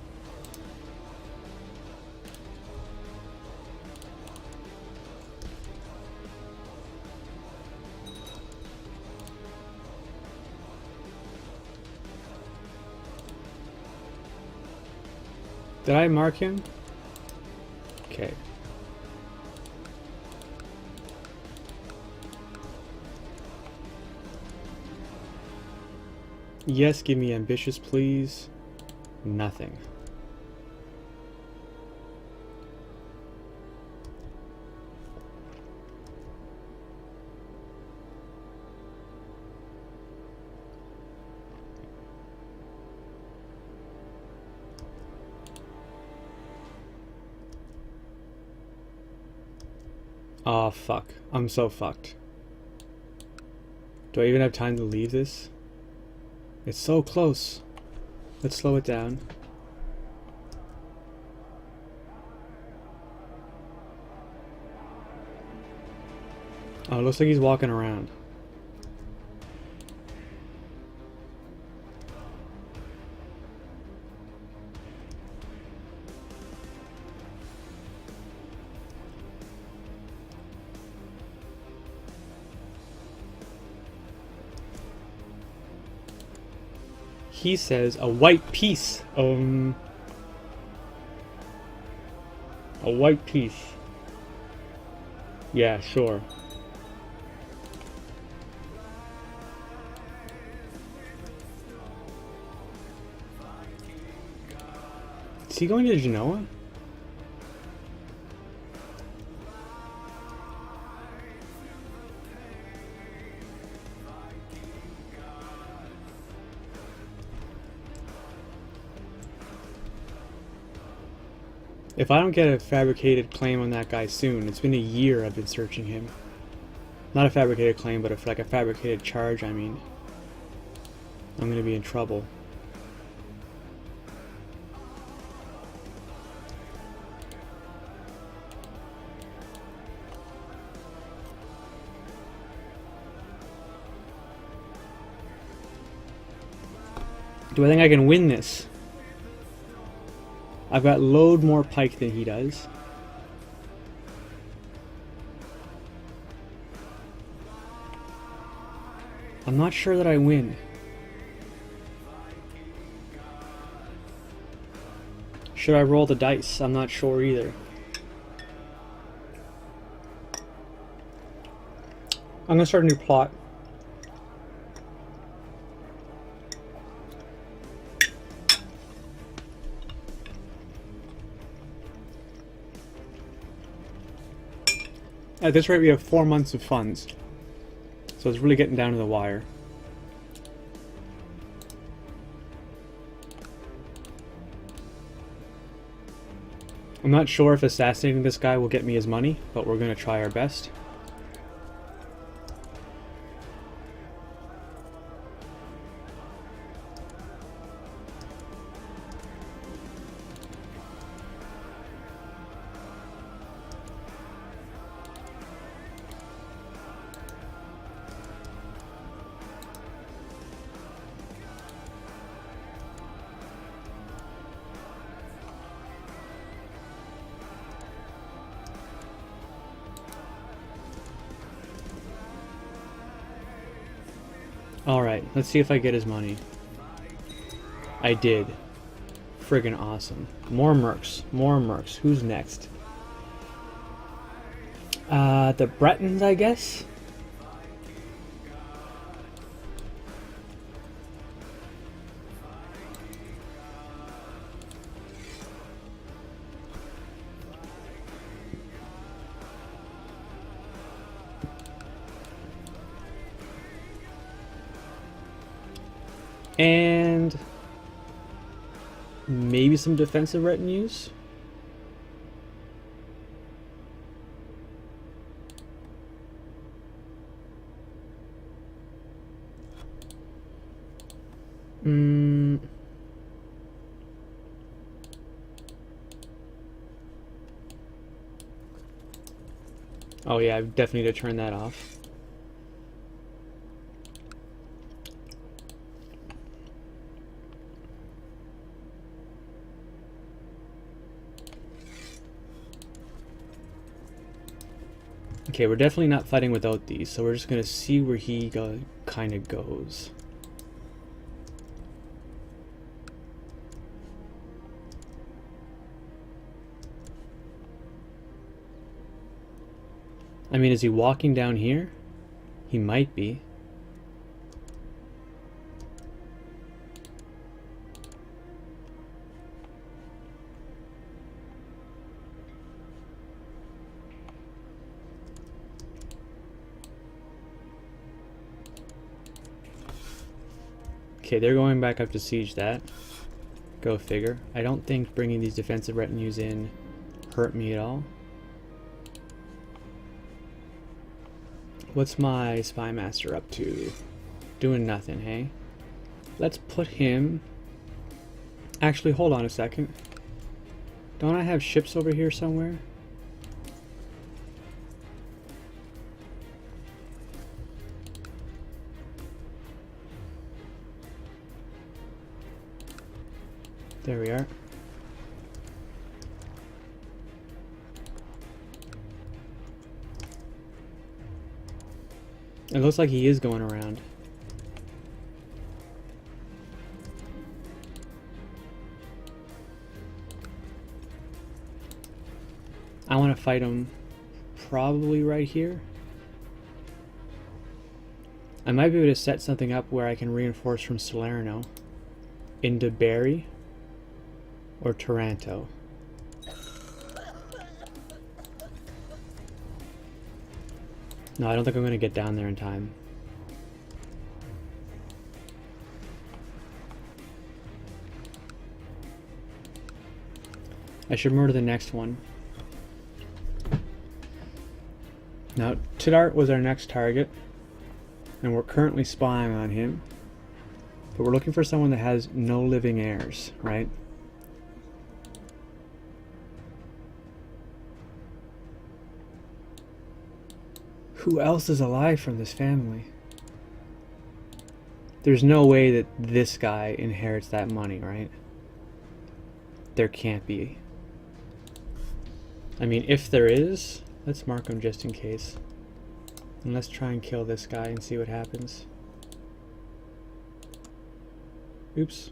Did I mark him? Okay. Yes, give me ambitious, please. Nothing. Oh, fuck. I'm so fucked. Do I even have time to leave this? It's so close. Let's slow it down. Oh, it looks like he's walking around. He says a white piece. A white piece. Yeah, sure. Is he going to Genoa? If I don't get a fabricated claim on that guy soon, it's been a year I've been searching him. Not a fabricated claim, but like a fabricated charge, I mean. I'm gonna be in trouble. Do I think I can win this? I've got load more pike than he does. I'm not sure that I win. Should I roll the dice? I'm not sure either. I'm gonna start a new plot. At this rate, we have 4 months of funds. So it's really getting down to the wire. I'm not sure if assassinating this guy will get me his money, but we're going to try our best. Alright, let's see if I get his money. I did. Friggin' awesome. More mercs. More mercs. Who's next? The Bretons, I guess? And maybe some defensive retinues. Oh yeah, I definitely need to turn that off. Okay, we're definitely not fighting without these, so we're just gonna see where he kind of goes. I mean, is he walking down here? He might be. Okay, they're going back up to siege that. Go figure. I don't think bringing these defensive retinues in hurt me at all. What's my spy master up to? Doing nothing, hey? Let's put him... Actually, hold on a second. Don't I have ships over here somewhere? There we are. It looks like he is going around. I want to fight him probably right here. I might be able to set something up where I can reinforce from Salerno into Bari or Taranto. No, I don't think I'm going to get down there in time. I should murder the next one. Now, Tidart was our next target, and we're currently spying on him. But we're looking for someone that has no living heirs, right? Who else is alive from this family? There's no way that this guy inherits that money, right? There can't be. I mean, if there is, let's mark him just in case. And let's try and kill this guy and see what happens. Oops.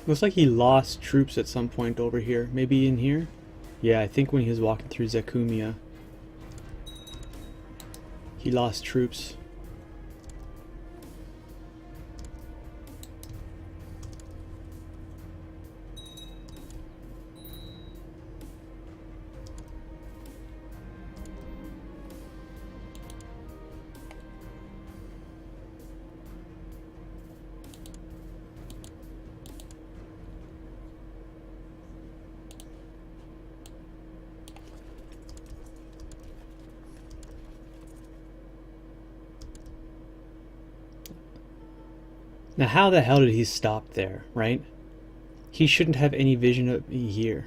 Looks like he lost troops at some point over here. Maybe in here? Yeah, I think when he was walking through Zakumia, he lost troops. Now how the hell did he stop there, right? He shouldn't have any vision of me here.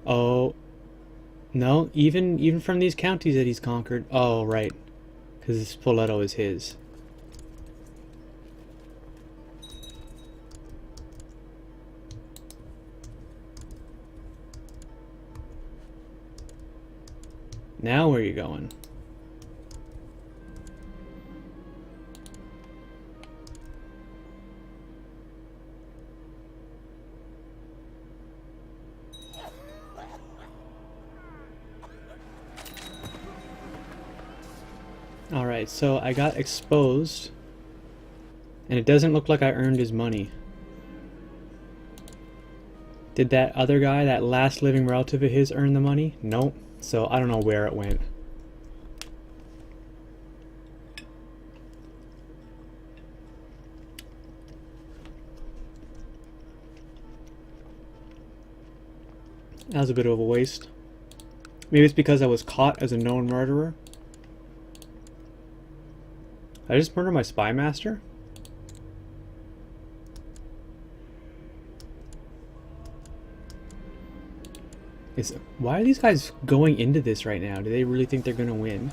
Oh, no, even from these counties that he's conquered. Oh, right, because Spoleto is his. Now where are you going? Alright, so I got exposed, and it doesn't look like I earned his money. Did that other guy, that last living relative of his, earn the money? Nope. So I don't know where it went. That was a bit of a waste. Maybe it's because I was caught as a known murderer. Did I just murder my spy master? Why are these guys going into this right now? Do they really think they're gonna win?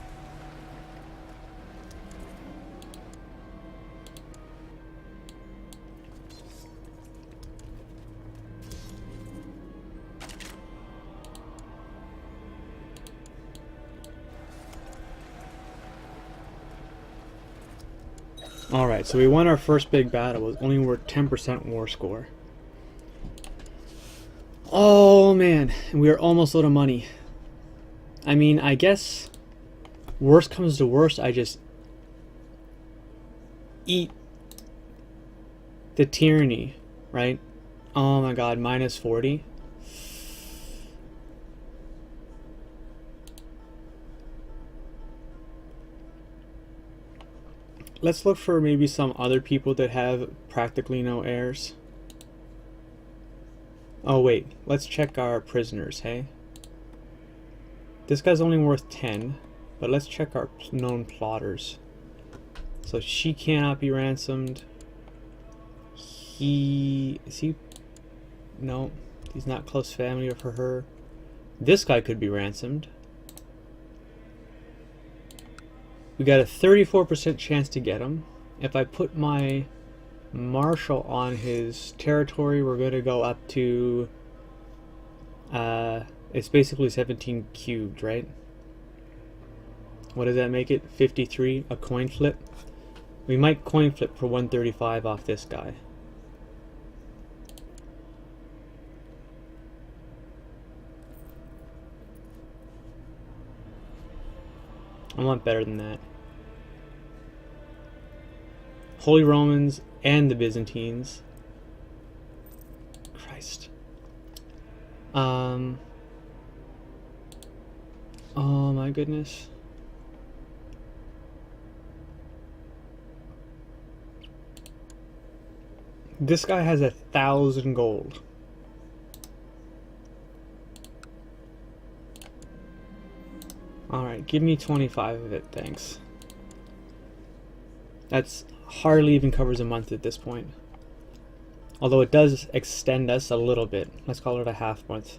Alright, so we won our first big battle. It was only worth 10% war score. Oh man, and we are almost out of money. I mean, I guess Worst comes to worst, I just eat the tyranny, right? Oh my god, minus 40. Let's look for maybe some other people that have practically no heirs. Oh wait, let's check our prisoners, hey? This guy's only worth 10, but let's check our known plotters. So she cannot be ransomed. Is he? No, he's not close family for her. This guy could be ransomed. We got a 34% chance to get him. If I put my marshal on his territory, we're going to go up to it's basically 17 cubed, right? What does that make it? 53. A coin flip. We might coin flip for 135 off this guy. I want better than that. Holy Romans and the Byzantines. Christ. Oh my goodness. This guy has 1,000 gold. Alright, give me 25 of it, thanks. That's hardly even covers a month at this point. Although it does extend us a little bit. Let's call it a half month.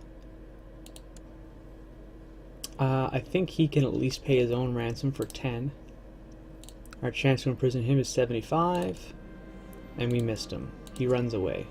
I think he can at least pay his own ransom for 10. Our chance to imprison him is 75. And we missed him. He runs away.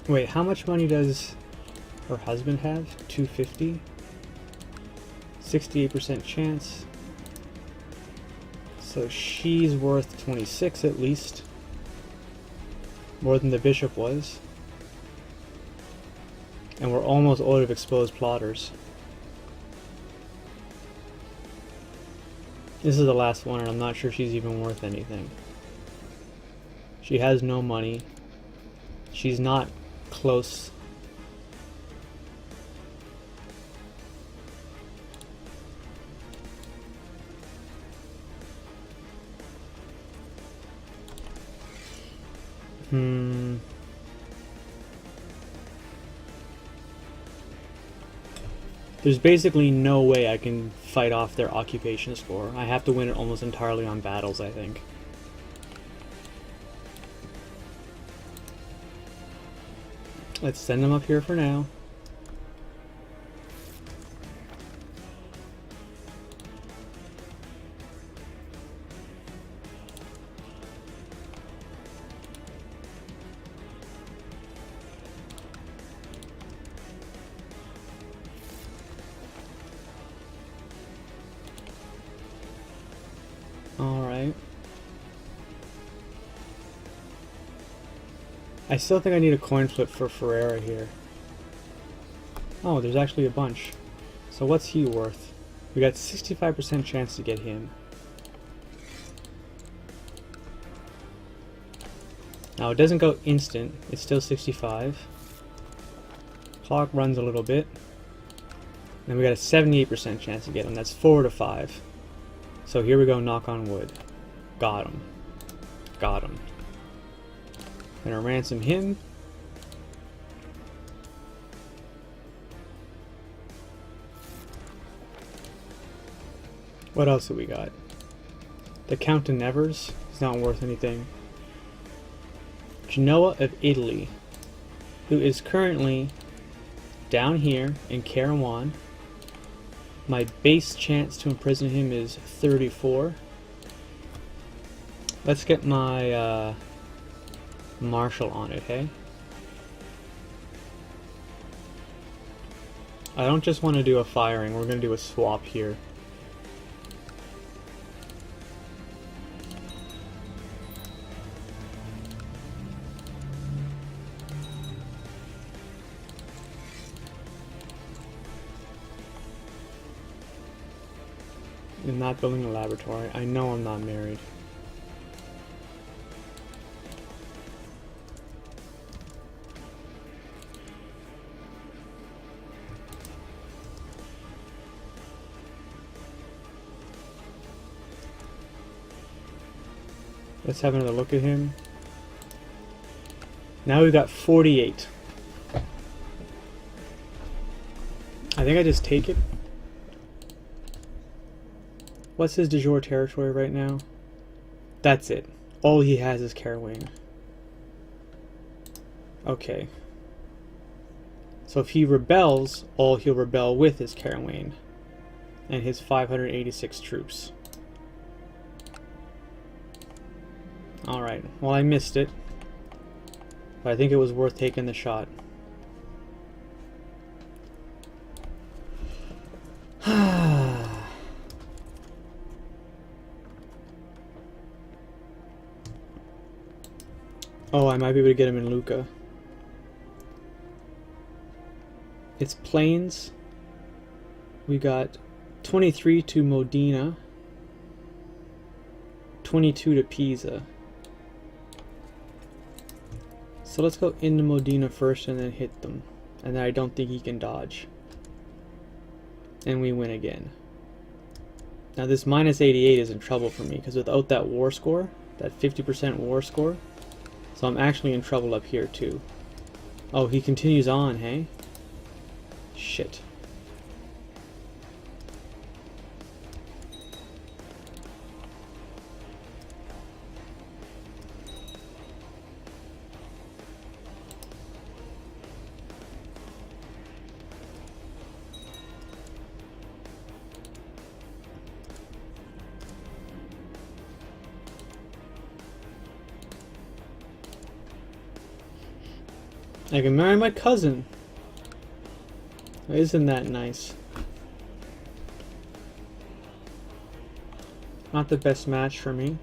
Wait, how much money does her husband have? 250? 68% chance. So she's worth 26 at least. More than the bishop was. And we're almost out of exposed plotters. This is the last one, and I'm not sure she's even worth anything. She has no money. She's not close. There's basically no way I can fight off their occupation score. I have to win it almost entirely on battles, I think. Let's send them up here for now. Alright. I still think I need a coin flip for Ferreira here. Oh, there's actually a bunch. So what's he worth? We got 65% chance to get him. Now it doesn't go instant, it's still 65. Clock runs a little bit. And we got a 78% chance to get him. That's 4 to 5. So here we go, knock on wood. Got him. Got him. Gonna ransom him. What else do we got? The Count of Nevers is not worth anything. Genoa of Italy, who is currently down here in Karawan. My base chance to imprison him is 34. Let's get my marshal on it, hey? I don't just want to do a firing, we're going to do a swap here. I'm not building a laboratory. I know I'm not married. Let's have another look at him. Now we've got 48. I think I just take it. What's his de jure territory right now? That's it. All he has is Carawayne. Okay. So if he rebels, all he'll rebel with is Carawayne and his 586 troops. Alright, well I missed it, but I think it was worth taking the shot. Oh, I might be able to get him in Lucca. It's plains. We got 23 to Modena, 22 to Pisa. So let's go into Modena first and then hit them. And then I don't think he can dodge. And we win again. Now this minus 88 is in trouble for me, because without that war score, that 50% war score, so I'm actually in trouble up here too. Oh, he continues on, hey? Shit. I can marry my cousin. Isn't that nice? Not the best match for me.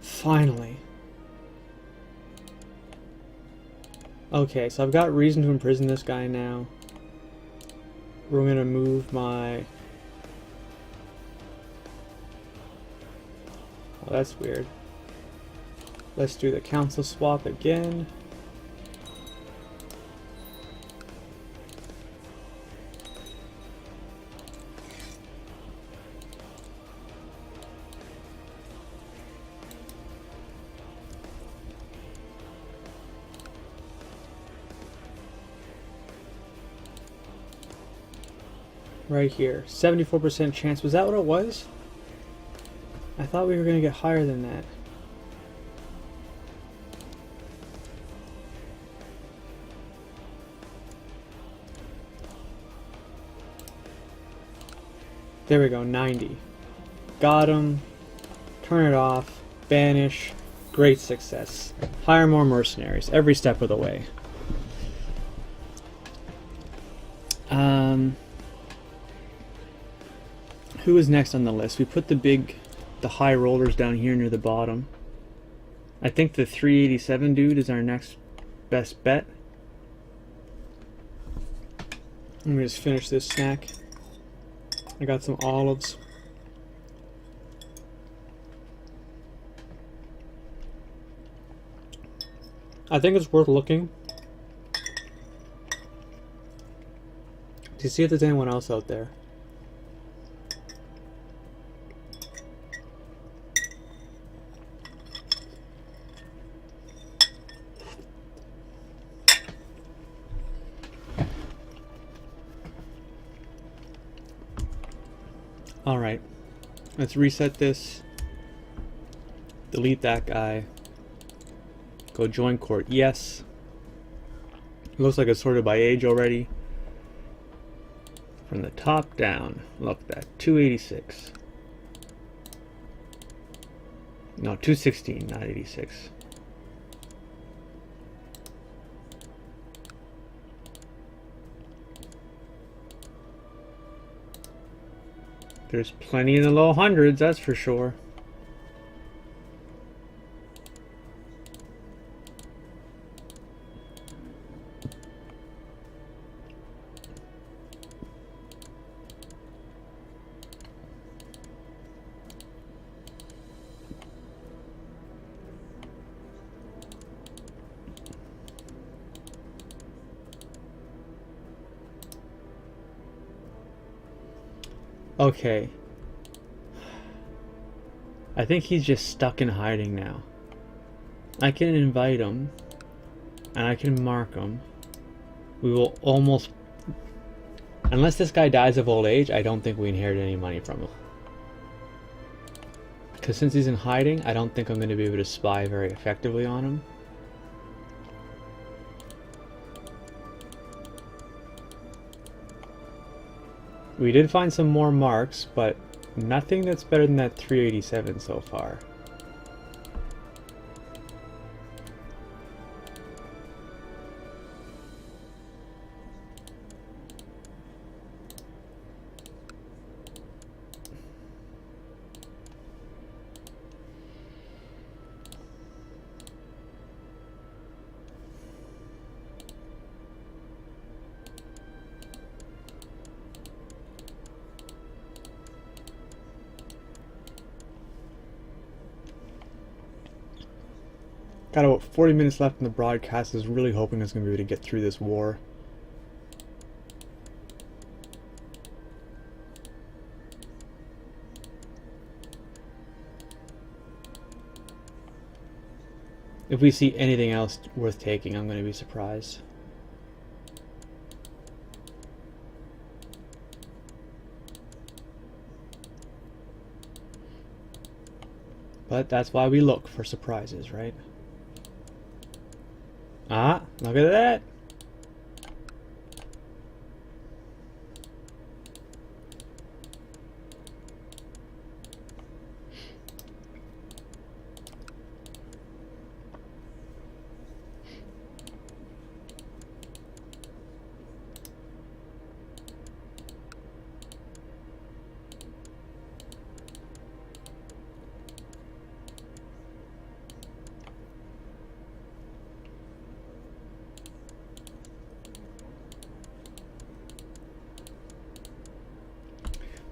Finally. Okay, so I've got reason to imprison this guy now. We're gonna move my... Oh, that's weird. Let's do the council swap again. Right here, 74% chance. Was that what it was? I thought we were going to get higher than that. There we go, 90. Got him. Turn it off. Banish. Great success. Hire more mercenaries every step of the way. Who is next on the list? We put the high rollers down here near the bottom. I think the 387 dude is our next best bet. Let me just finish this snack. I got some olives. I think it's worth looking to see if there's anyone else out there. Alright, let's reset this. Delete that guy. Go join court. Yes. Looks like it's sorted by age already. From the top down. Look at that. 286. No, 216, not 86. There's plenty in the low hundreds, that's for sure. Okay. I think he's just stuck in hiding now. I can invite him, and I can mark him. We will almost... Unless this guy dies of old age, I don't think we inherit any money from him. Because since he's in hiding, I don't think I'm going to be able to spy very effectively on him. We did find some more marks, but nothing that's better than that 387 so far. Got about 40 minutes left in the broadcast. I was really hoping I was going to be able to get through this war. If we see anything else worth taking, I'm going to be surprised. But that's why we look for surprises, right? Ah, look at that.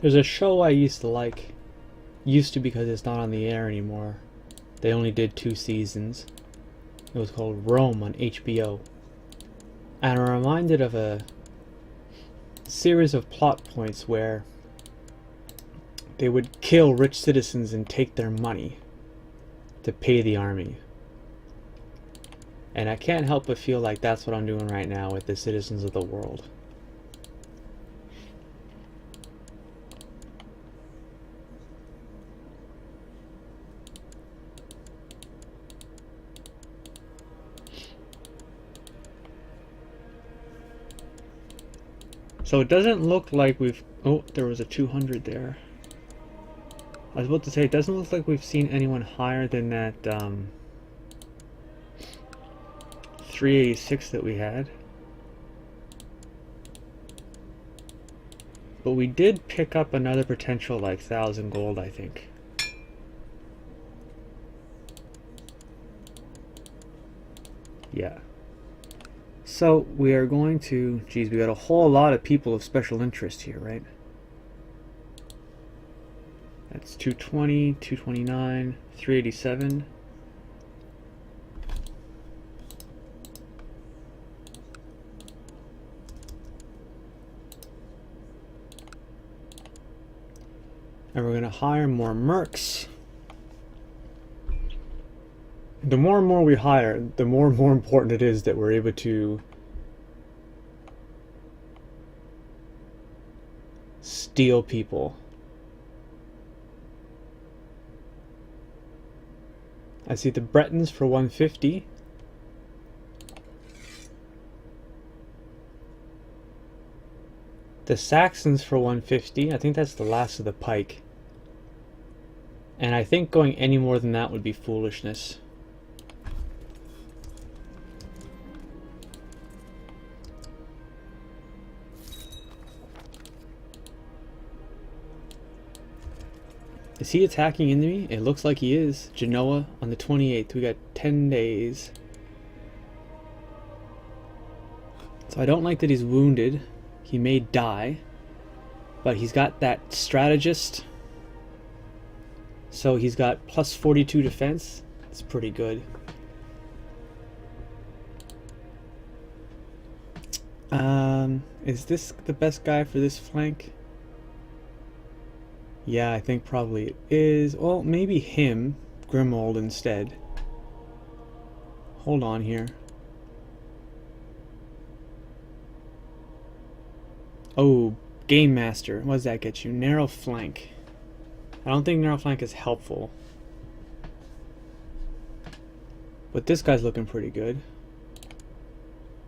There's a show I used to like. Used to because it's not on the air anymore. They only did 2 seasons. It was called Rome on HBO. And I'm reminded of a series of plot points where they would kill rich citizens and take their money to pay the army. And I can't help but feel like that's what I'm doing right now with the citizens of the world. So it doesn't look like we've... Oh, there was a 200 there. I was about to say, it doesn't look like we've seen anyone higher than that 386 that we had. But we did pick up another potential like 1,000 gold, I think. Yeah. So we are going to... Geez, we got a whole lot of people of special interest here, right? That's 220, 229, 387. And we're going to hire more mercs. The more and more we hire, the more and more important it is that we're able to steal people I see the Bretons for 150. The Saxons for 150. I think that's the last of the pike. And I think going any more than that would be foolishness. Is he attacking into me? It looks like he is. Genoa on the 28th. We got 10 days. So I don't like that he's wounded. He may die. But he's got that strategist. So he's got plus 42 defense. It's pretty good. Is this the best guy for this flank? Yeah, I think probably it is. Well, maybe him, Grimold, instead. Hold on here. Oh, Game Master. What does that get you? Narrow flank. I don't think narrow flank is helpful. But this guy's looking pretty good.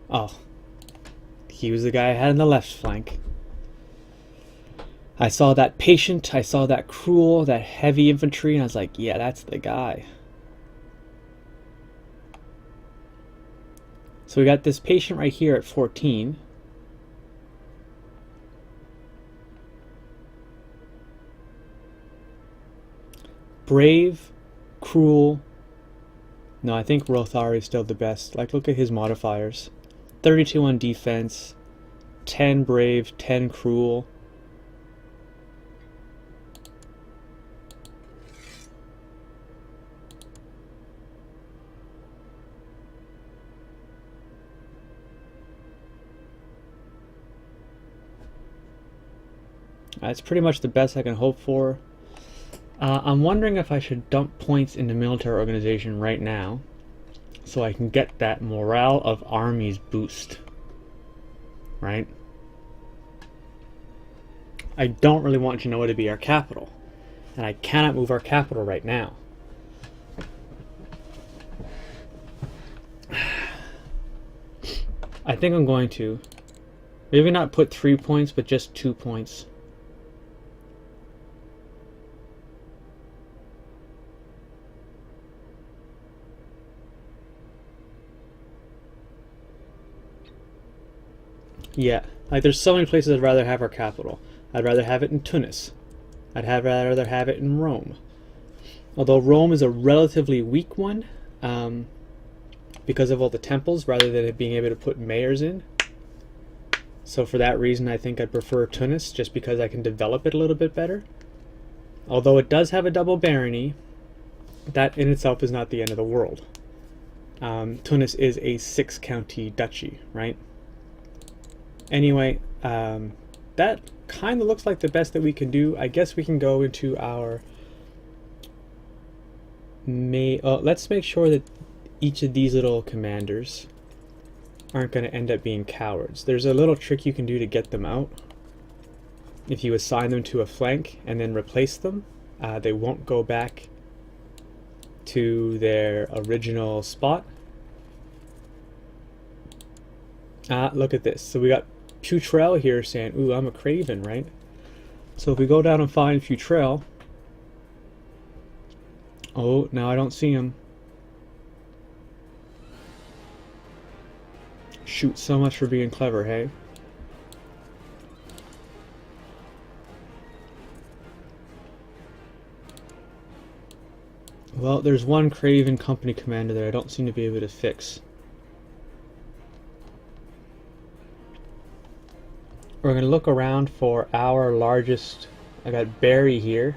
Oh. He was the guy I had in the left flank. I saw that patient, I saw that cruel, that heavy infantry, and I was like, yeah, that's the guy. So we got this patient right here at 14. Brave, cruel. No, I think Rothari is still the best. Like, look at his modifiers. 32 on defense, 10 brave, 10 cruel. That's pretty much the best I can hope for. I'm wondering if I should dump points into military organization right now so I can get that morale of armies boost. Right? I don't really want Genoa to be our capital, and I cannot move our capital right now. I think I'm going to maybe not put 3 points, but just 2 points. Yeah, like there's so many places I'd rather have our capital. I'd rather have it in Tunis. Rather have it in Rome. Although Rome is a relatively weak one, because of all the temples, rather than it being able to put mayors in. So for that reason, I think I'd prefer Tunis, just because I can develop it a little bit better. Although it does have a double barony, that in itself is not the end of the world. Tunis is a 6-county duchy, right? Anyway, that kind of looks like the best that we can do. I guess we can go into our let's make sure that each of these little commanders aren't going to end up being cowards. There's a little trick you can do to get them out. If you assign them to a flank and then replace them, they won't go back to their original spot. Look at this. So we got Futrell here saying, ooh, I'm a Craven, right? So if we go down and find Futrell, oh, now I don't see him. Shoot, so much for being clever, hey? Well, there's one Craven company commander that I don't seem to be able to fix. We're going to look around for our largest. I got Barry here.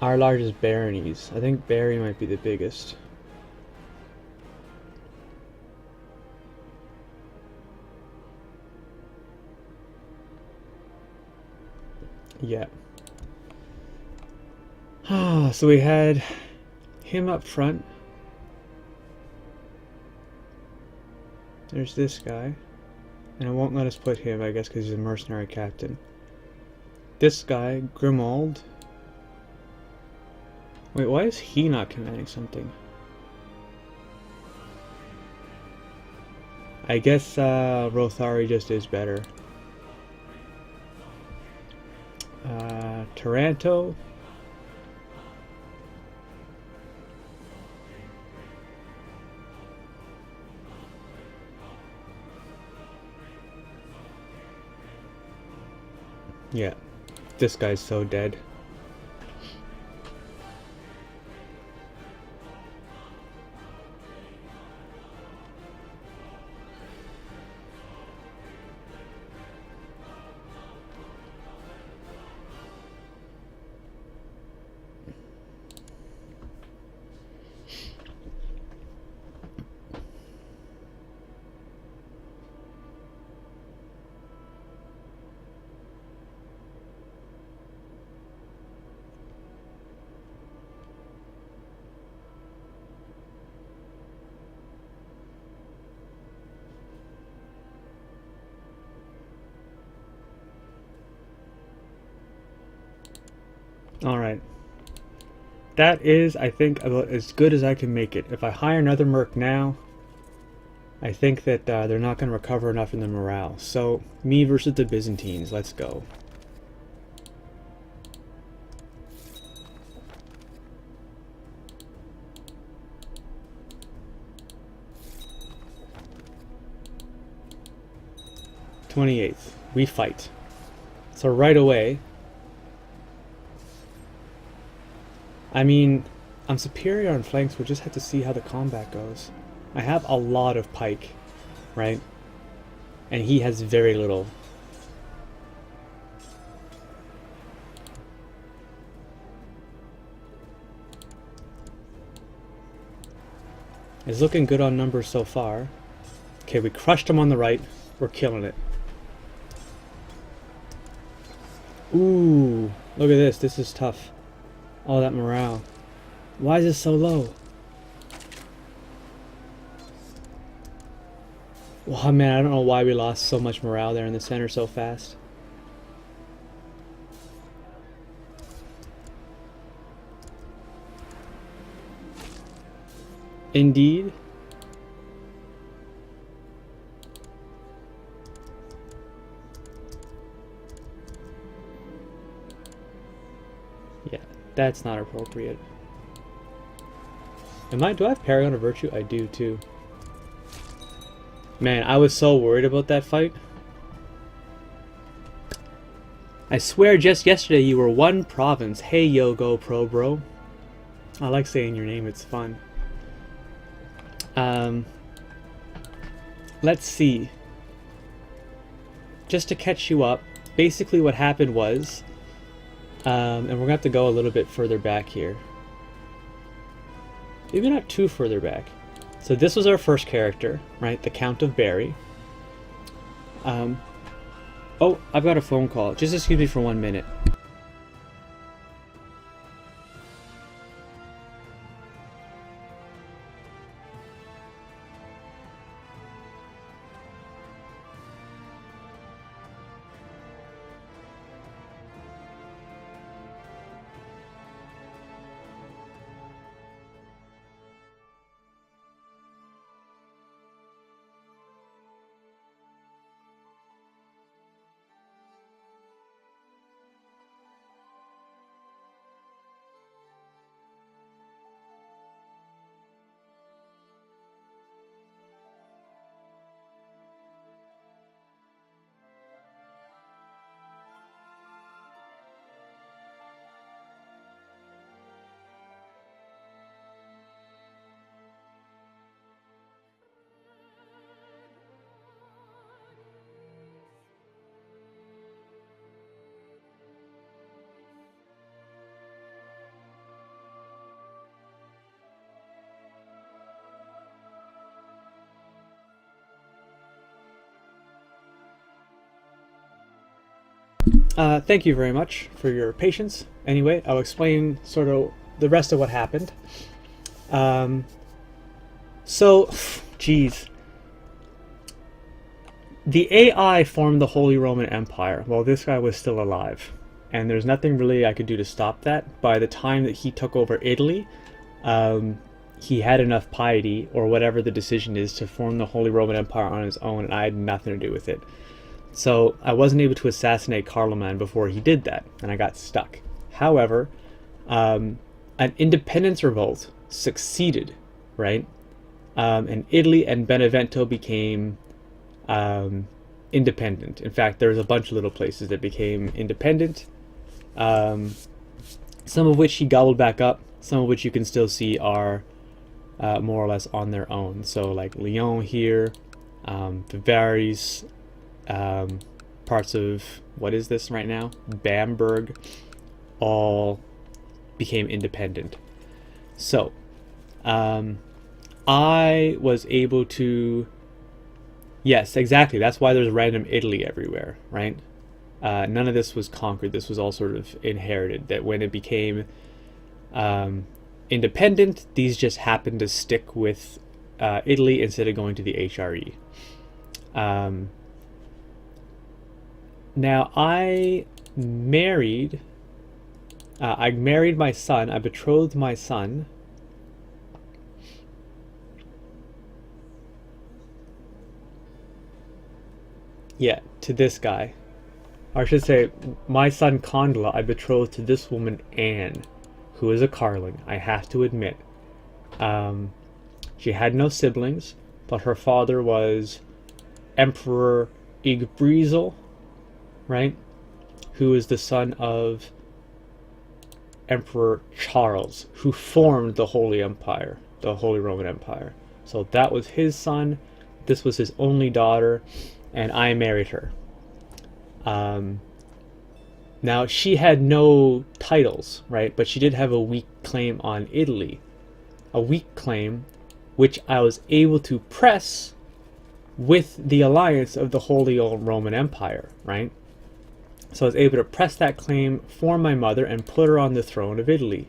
Our largest baronies. I think Barry might be the biggest. Yeah. So we had him up front. There's this guy. And it won't let us put him, I guess, because he's a mercenary captain. This guy, Grimold. Wait, why is he not commanding something? I guess Rothari just is better. Taranto. Yeah, this guy's so dead. Alright. That is, I think, about as good as I can make it. If I hire another merc now, I think that they're not going to recover enough in the morale. So, me versus the Byzantines. Let's go. "28th. We fight." So right away, I mean, I'm superior on flanks, we'll just have to see how the combat goes. I have a lot of pike, right? And he has very little. It's looking good on numbers so far. Okay, we crushed him on the right. We're killing it. Ooh, look at this. This is tough. All that morale. Why is it so low? Well, man, I don't know why we lost so much morale there in the center so fast. Indeed. Yeah, that's not appropriate. Do I have Paragon of Virtue? I do too. Man, I was so worried about that fight. I swear just yesterday you were one province. Hey yo, go pro bro. I like saying your name, it's fun. Let's see. Just to catch you up, basically what happened was, and we're gonna have to go a little bit further back here. Maybe not too further back. So this was our first character, right? The Count of Barry. Oh, I've got a phone call. Just excuse me for 1 minute. Thank you very much for your patience. Anyway, I'll explain sort of the rest of what happened. Geez. The AI formed the Holy Roman Empire while this guy was still alive. and there's nothing really I could do to stop that. By the time that he took over Italy, he had enough piety, or whatever the decision is, to form the Holy Roman Empire on his own, and I had nothing to do with it. So I wasn't able to assassinate Carloman before he did that, and I got stuck. However, an independence revolt succeeded, right? And Italy and Benevento became independent. In fact, there was a bunch of little places that became independent, some of which he gobbled back up, some of which you can still see are more or less on their own. So like Lyon here, the various parts of, what is this right now? Bamberg, all became independent. So I was able to, yes, exactly, that's why there's random Italy everywhere, right? None of this was conquered, this was all sort of inherited, that when it became independent, these just happened to stick with Italy instead of going to the HRE. Now I married my son, I betrothed my son to this guy. Or I should say, my son Condola I betrothed to this woman Anne, who is a Carling, I have to admit. She had no siblings, but her father was Emperor Igbrizel, right? Who is the son of Emperor Charles, who formed the Holy Empire, the Holy Roman Empire. So that was his son, this was his only daughter, and I married her. Now, she had no titles, right? But she did have a weak claim on Italy. A weak claim which I was able to press with the alliance of the Holy Roman Empire, right? So I was able to press that claim for my mother and put her on the throne of Italy.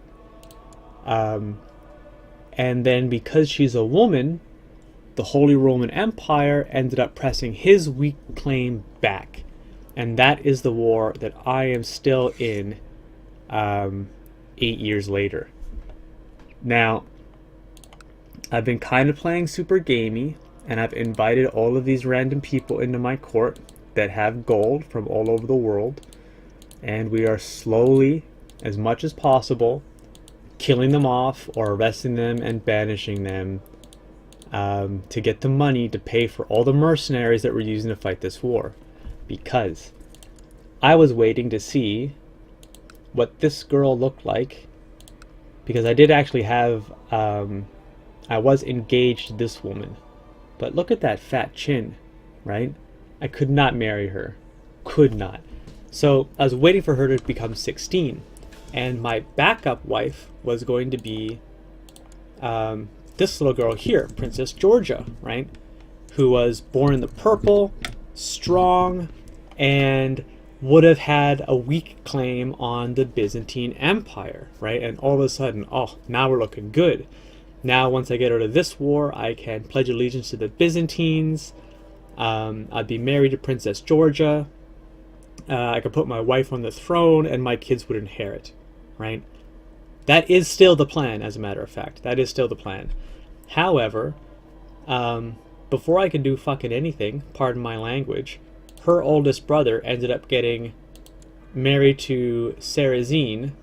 And then because she's a woman, the Holy Roman Empire ended up pressing his weak claim back. And that is the war that I am still in 8 years later. Now, I've been kind of playing super gamey, and I've invited all of these random people into my court that have gold from all over the world. And we are slowly, as much as possible, killing them off or arresting them and banishing them to get the money to pay for all the mercenaries that we're using to fight this war. Because I was waiting to see what this girl looked like, because I did actually have, I was engaged to this woman, but look at that fat chin, right? I could not marry her, could not. So I was waiting for her to become 16, and my backup wife was going to be this little girl here, Princess Georgia, right? Who was born in the purple, strong, and would have had a weak claim on the Byzantine Empire, right? And all of a sudden, oh, now we're looking good. Now, once I get out of this war, I can pledge allegiance to the Byzantines. I'd be married to Princess Georgia. I could put my wife on the throne, and my kids would inherit, right? That is still the plan, as a matter of fact. That is still the plan. However, before I could do fucking anything, pardon my language, her oldest brother ended up getting married to Sarrazin,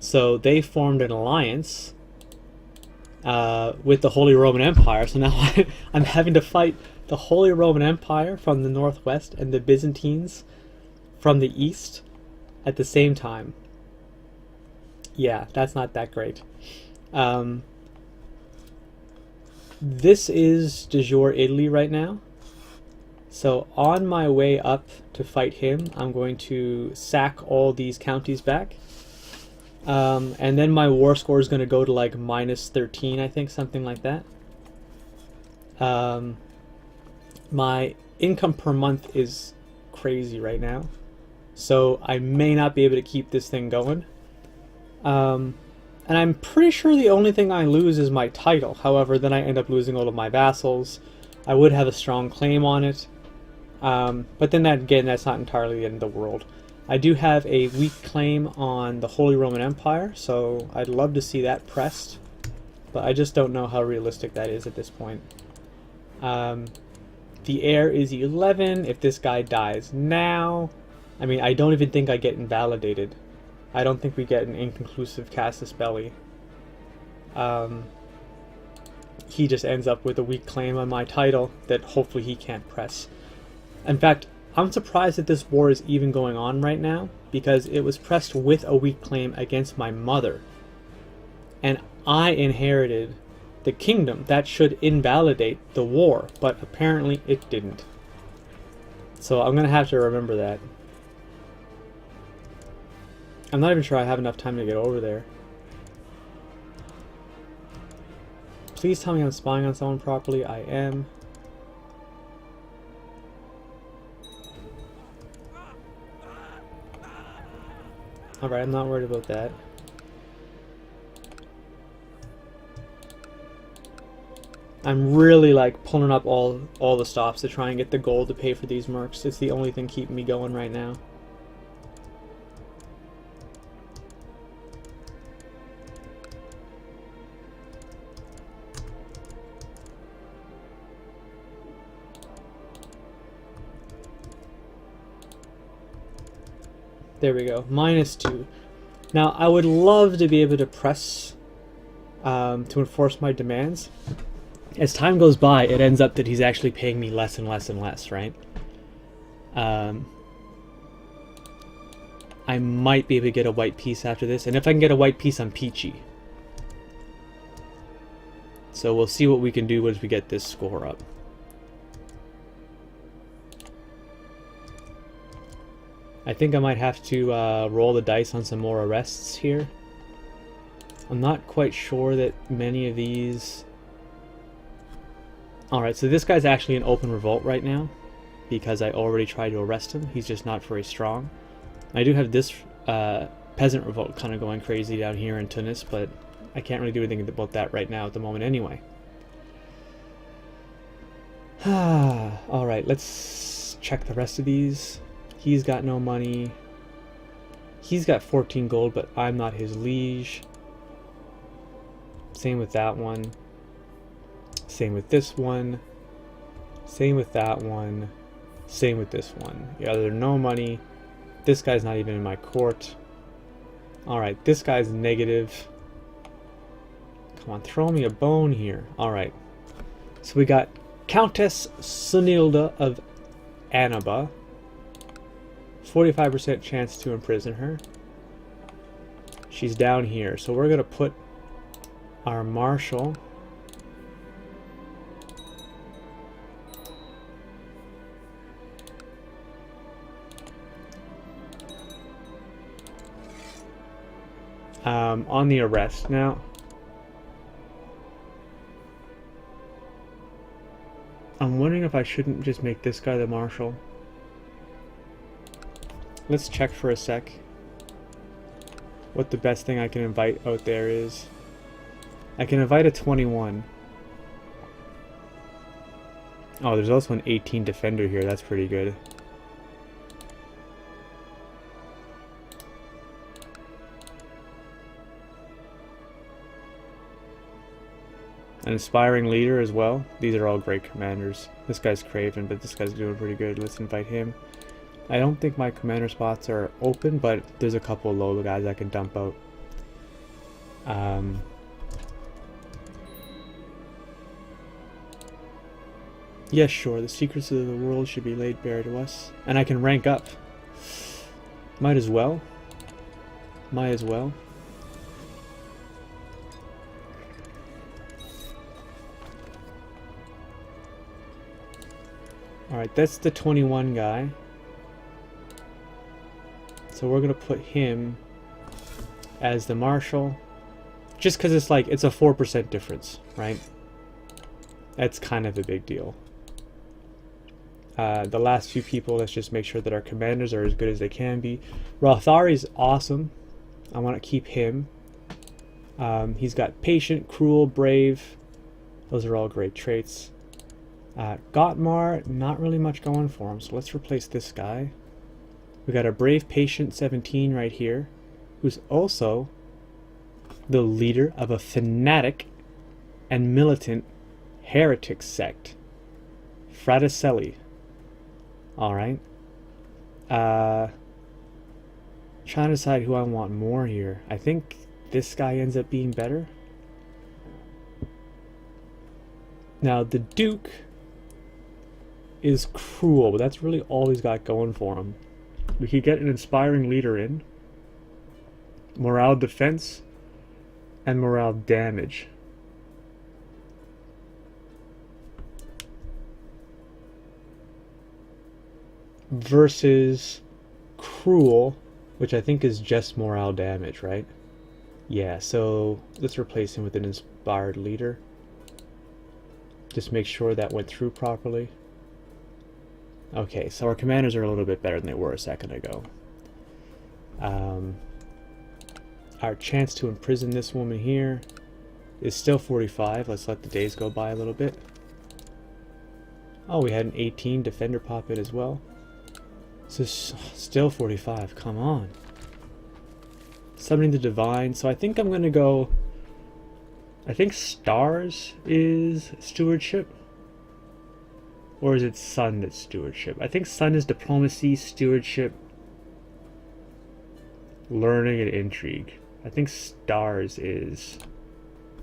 so they formed an alliance with the Holy Roman Empire. So now I'm having to fight the Holy Roman Empire from the northwest and the Byzantines from the east at the same time. Yeah, that's not that great. This is de jure Italy right now. So on my way up to fight him, I'm going to sack all these counties back. And then my war score is going to go to like -13, I think, something like that. My income per month is crazy right now, so I may not be able to keep this thing going. And I'm pretty sure the only thing I lose is my title. However, then I end up losing all of my vassals. I would have a strong claim on it. But then that, again, that's not entirely the end of the world. I do have a weak claim on the Holy Roman Empire, so I'd love to see that pressed, but I just don't know how realistic that is at this point. The heir is 11. If this guy dies now, I mean, I don't even think I get invalidated. I don't think we get an inconclusive casus belli. He just ends up with a weak claim on my title that hopefully he can't press. In fact, I'm surprised that this war is even going on right now, because it was pressed with a weak claim against my mother. And I inherited the kingdom. That should invalidate the war, but apparently it didn't. So I'm going to have to remember that. I'm not even sure I have enough time to get over there. Please tell me I'm spying on someone properly. I am. Alright, I'm not worried about that. I'm really like pulling up all the stops to try and get the gold to pay for these mercs. It's the only thing keeping me going right now. There we go, -2. Now, I would love to be able to press to enforce my demands. As time goes by, it ends up that he's actually paying me less and less and less, right? I might be able to get a white piece after this, and if I can get a white piece, I'm peachy. So we'll see what we can do once we get this score up. I think I might have to roll the dice on some more arrests here. I'm not quite sure that many of these... Alright, so this guy's actually in open revolt right now, because I already tried to arrest him. He's just not very strong. I do have this peasant revolt kind of going crazy down here in Tunis, but I can't really do anything about that right now at the moment anyway. Alright, let's check the rest of these. He's got no money. He's got 14 gold, but I'm not his liege. Same with that one. Same with this one. Same with that one. Same with this one. Yeah, there's no money. This guy's not even in my court. Alright, this guy's negative. Come on, throw me a bone here. Alright. So we got Countess Sunilda of Annaba. 45% chance to imprison her. She's down here, so we're gonna put our marshal on the arrest. Now, I'm wondering if I shouldn't just make this guy the marshal. Let's check for a sec what the best thing I can invite out there is. I can invite a 21. Oh, there's also an 18 defender here. That's pretty good. An inspiring leader as well. These are all great commanders. This guy's Craven, but this guy's doing pretty good. Let's invite him. I don't think my commander spots are open, but there's a couple of low guys I can dump out. Yes, sure, the secrets of the world should be laid bare to us. And I can rank up. Might as well. Might as well. Alright, that's the 21 guy. So we're gonna put him as the marshal, just because it's like it's a 4% difference, right? That's kind of a big deal. The last few people, let's just make sure that our commanders are as good as they can be. Rothari's awesome. I want to keep him. He's got patient, cruel, brave. Those are all great traits. Gottmar, not really much going for him, so let's replace this guy. We got a brave patient 17 right here, who's also the leader of a fanatic and militant heretic sect, Fraticelli. Alright. Trying to decide who I want more here. I think this guy ends up being better. Now, the Duke is cruel, but that's really all he's got going for him. We could get an inspiring leader in. Morale defense and morale damage. Versus cruel, which I think is just morale damage, right? Yeah, so let's replace him with an inspired leader. Just make sure that went through properly. Okay, so our commanders are a little bit better than they were a second ago. Our chance to imprison this woman here is still 45. Let's let the days go by a little bit. Oh, we had an 18 defender pop in as well. So still 45. Come on. Summoning the divine. So I think I'm going to go... I think stars is stewardship. Or is it sun that's stewardship? I think sun is diplomacy, stewardship, learning, and intrigue. I think stars is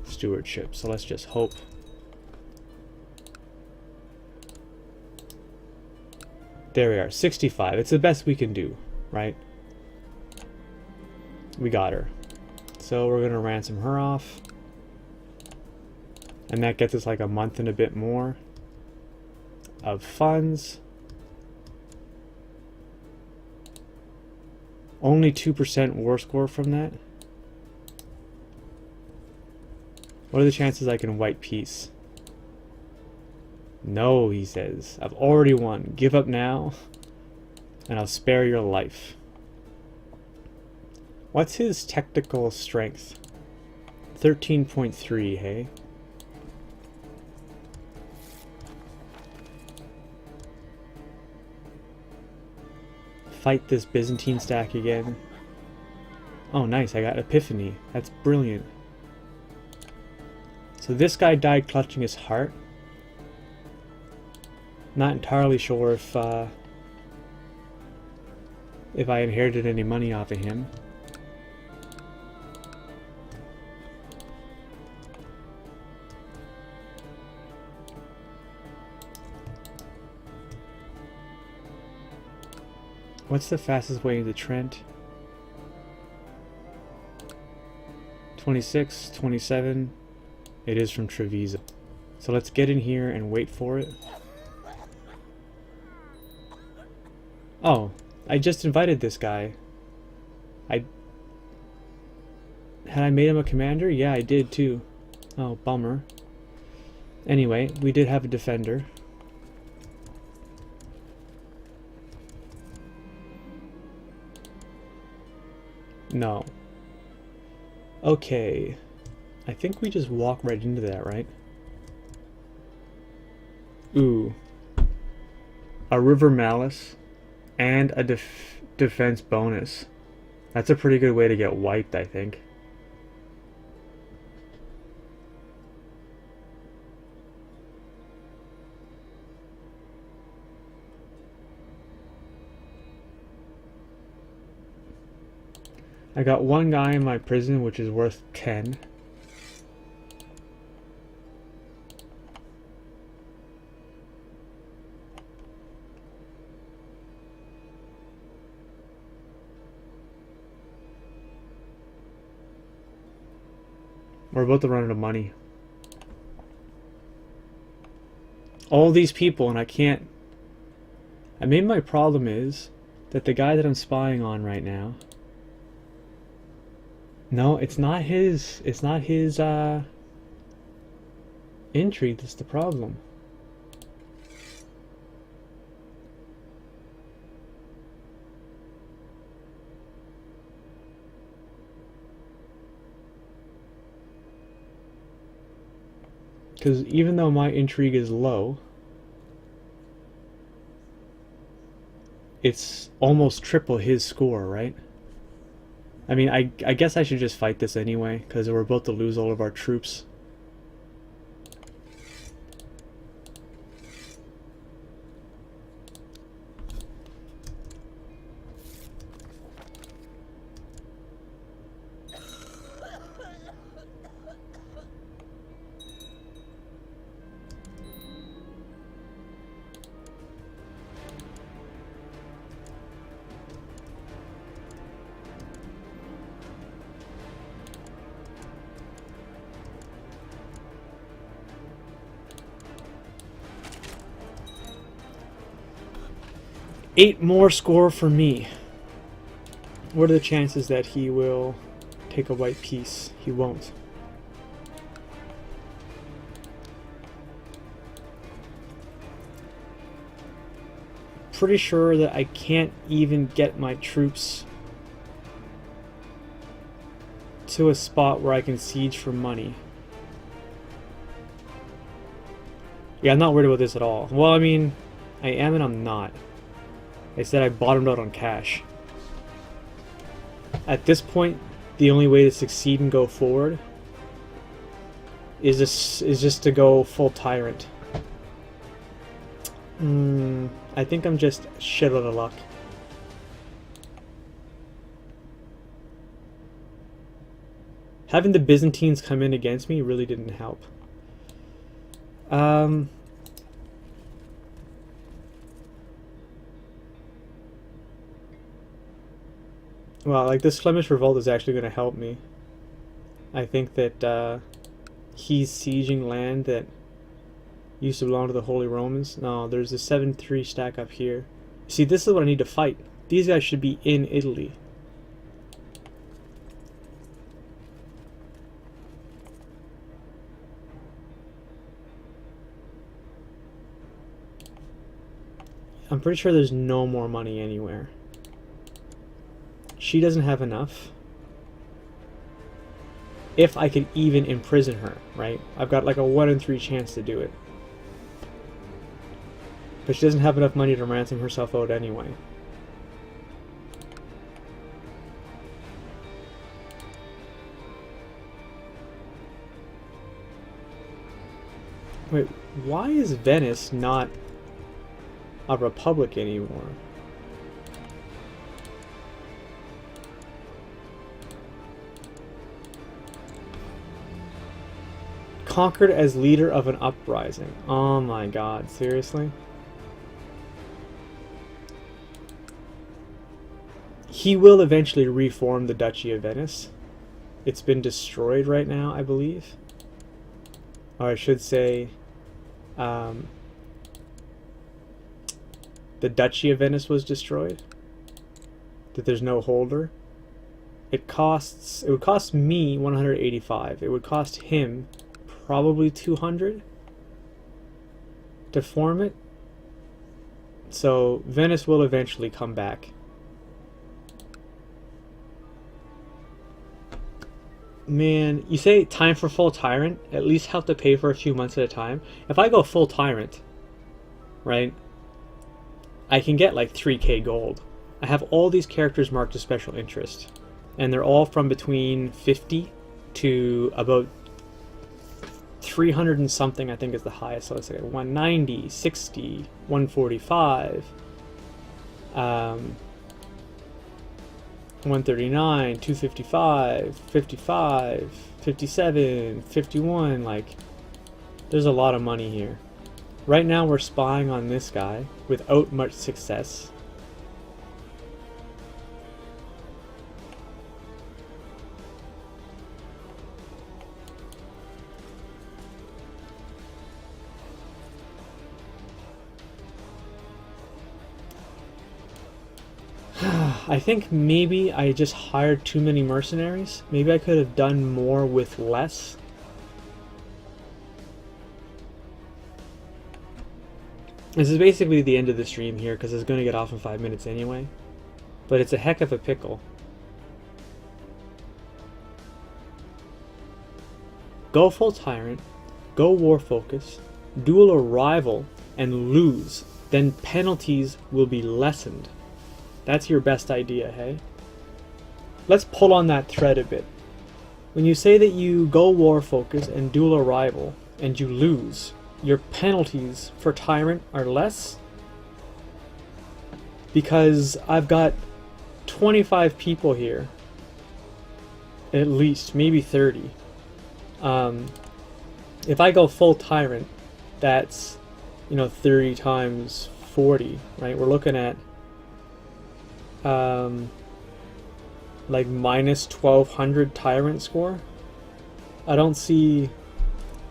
stewardship. So let's just hope. There we are, 65. It's the best we can do, right? We got her. So we're going to ransom her off. And that gets us like a month and a bit more of funds. Only 2% war score from that. What are the chances I can white peace? No, he says. I've already won. Give up now, and I'll spare your life. What's his technical strength? 13.3, hey? Fight this Byzantine stack again. Oh, nice. I got Epiphany. That's brilliant. So this guy died clutching his heart. Not entirely sure if I inherited any money off of him. What's the fastest way into Trent? 26, 27. It is from Treviso. So let's get in here and wait for it. Oh, I just invited this guy. Had I made him a commander? Yeah, I did too. Oh, bummer. Anyway, we did have a defender. No. Okay. I think we just walk right into that, right? Ooh. A River Malice and a defense bonus. That's a pretty good way to get wiped, I think. I got one guy in my prison, which is worth 10. We're about to run out of money. All these people, and I can't... maybe my problem is that the guy that I'm spying on right now... No, it's not his intrigue that's the problem. Because even though my intrigue is low, it's almost triple his score, right? I mean, I guess I should just fight this anyway, because we're about to lose all of our troops. Eight more score for me. What are the chances that he will take a white piece? He won't. Pretty sure that I can't even get my troops to a spot where I can siege for money. Yeah, I'm not worried about this at all. Well, I mean, I am and I'm not. I said I bottomed out on cash. At this point, the only way to succeed and go forward is just to go full tyrant. I think I'm just shit out of luck. Having the Byzantines come in against me really didn't help. Well, like, this Flemish revolt is actually going to help me. I think that he's sieging land that used to belong to the Holy Romans. No, there's a 7-3 stack up here. See, this is what I need to fight. These guys should be in Italy. I'm pretty sure there's no more money anywhere. She doesn't have enough. If I could even imprison her, right? I've got like a 1 in 3 chance to do it. But she doesn't have enough money to ransom herself out anyway. Wait, why is Venice not a republic anymore? Conquered as leader of an uprising. Oh my god, seriously? He will eventually reform the Duchy of Venice. It's been destroyed right now, I believe. Or I should say, the Duchy of Venice was destroyed. That there's no holder. It would cost me 185. It would cost him probably 200 to form it. So Venice will eventually come back. Man, you say time for full tyrant, at least have to pay for a few months at a time. If I go full tyrant, right, I can get like 3k gold. I have all these characters marked as special interest, and they're all from between 50 to about 300 and something, I think, is the highest. So let's say 190, 60, 145, 139, 255, 55, 57, 51. Like, there's a lot of money here. Right now we're spying on this guy without much success. I think maybe I just hired too many mercenaries. Maybe I could have done more with less. This is basically the end of the stream here because it's going to get off in 5 minutes anyway. But it's a heck of a pickle. Go full tyrant, go war focus, duel a rival, and lose. Then penalties will be lessened That's your best idea, hey? Let's pull on that thread a bit. When you say that you go war focus and duel a rival, and you lose, your penalties for Tyrant are less? Because I've got 25 people here. At least, maybe 30. If I go full Tyrant, that's, 30 times 40, right? We're looking at like minus 1200 Tyrant score. I don't see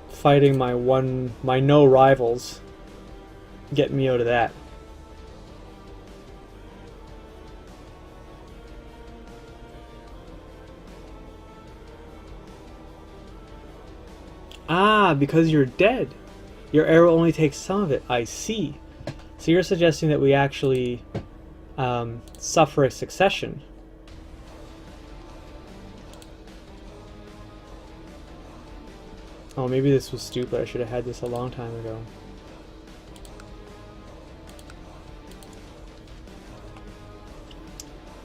fighting my no rivals getting me out of that. Ah, because you're dead. Your arrow only takes some of it. I see. So you're suggesting that we actually suffer a succession. Oh, maybe this was stupid. I should have had this a long time ago.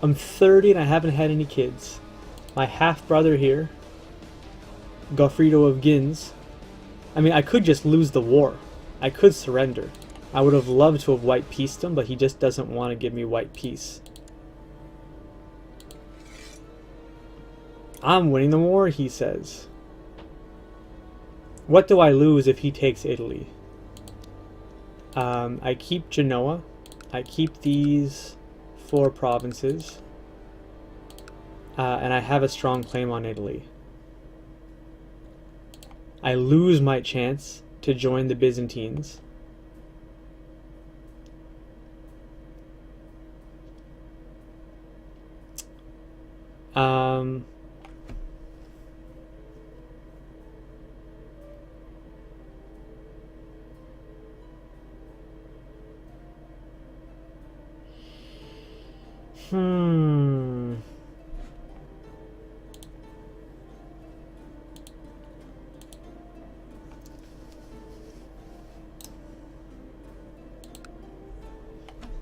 I'm 30 and I haven't had any kids. My half-brother here, Goffredo of Gins. I mean, I could just lose the war. I could surrender. I would have loved to have white peaced him, but he just doesn't want to give me white peace. I'm winning the war, he says. What do I lose if he takes Italy? I keep Genoa. I keep these 4 provinces. And I have a strong claim on Italy. I lose my chance to join the Byzantines.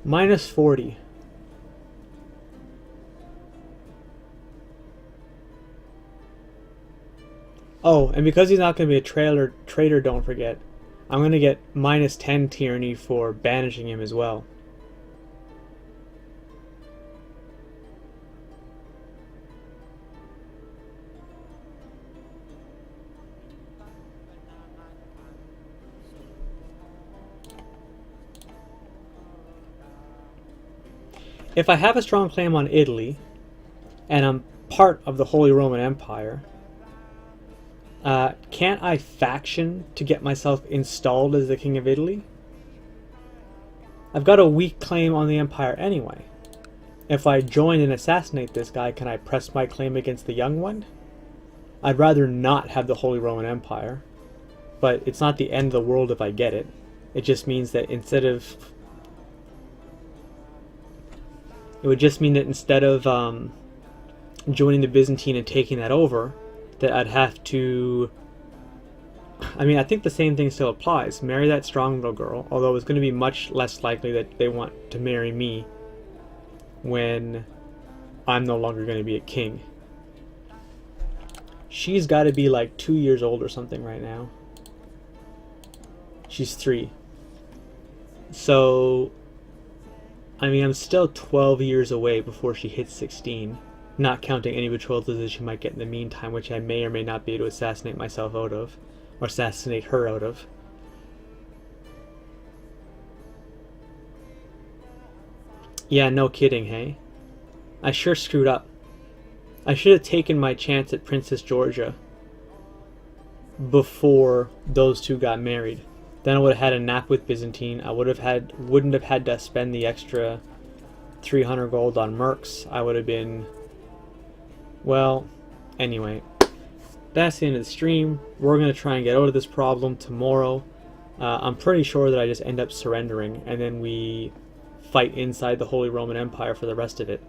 Minus 40. Oh, and because he's not going to be a traitor, don't forget, I'm going to get minus 10 tyranny for banishing him as well. If I have a strong claim on Italy, and I'm part of the Holy Roman Empire, can't I faction to get myself installed as the King of Italy? I've got a weak claim on the Empire anyway. If I join and assassinate this guy, can I press my claim against the young one? I'd rather not have the Holy Roman Empire, but it's not the end of the world if I get it. It just means that instead of... It would just mean that instead of joining the Byzantine and taking that over, that I'd have to... I mean, I think the same thing still applies. Marry that strong little girl, although it's going to be much less likely that they want to marry me when I'm no longer going to be a king. She's got to be like 2 years old or something right now. She's 3. So... I mean, I'm still 12 years away before she hits 16, not counting any betrothals that she might get in the meantime, which I may or may not be able to assassinate myself out of, or assassinate her out of. Yeah, no kidding, hey? I sure screwed up. I should have taken my chance at Princess Georgia before those two got married. Then I would have had a nap with Byzantine. I wouldn't have had to spend the extra 300 gold on mercs. I would have been... Well, anyway. That's the end of the stream. We're going to try and get out of this problem tomorrow. I'm pretty sure that I just end up surrendering, and then we fight inside the Holy Roman Empire for the rest of it.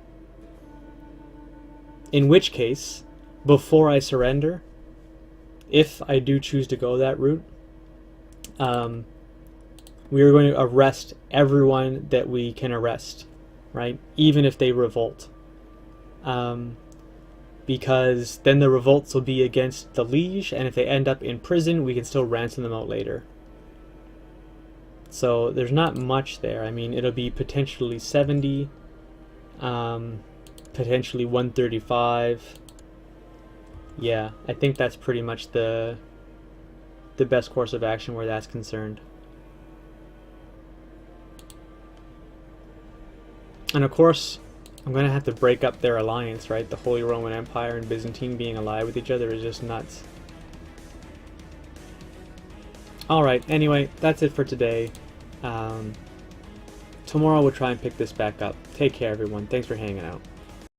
In which case, before I surrender, if I do choose to go that route, we are going to arrest everyone that we can arrest. right? Even if they revolt. Because then the revolts will be against the liege, and if they end up in prison, we can still ransom them out later. So there's not much there. I mean, it'll be potentially 70, potentially 135. Yeah, I think that's pretty much the best course of action where that's concerned. And of course, I'm going to have to break up their alliance, right? The Holy Roman Empire and Byzantine being allied with each other is just nuts. Alright, anyway, that's it for today. Tomorrow we'll try and pick this back up. Take care, everyone. Thanks for hanging out.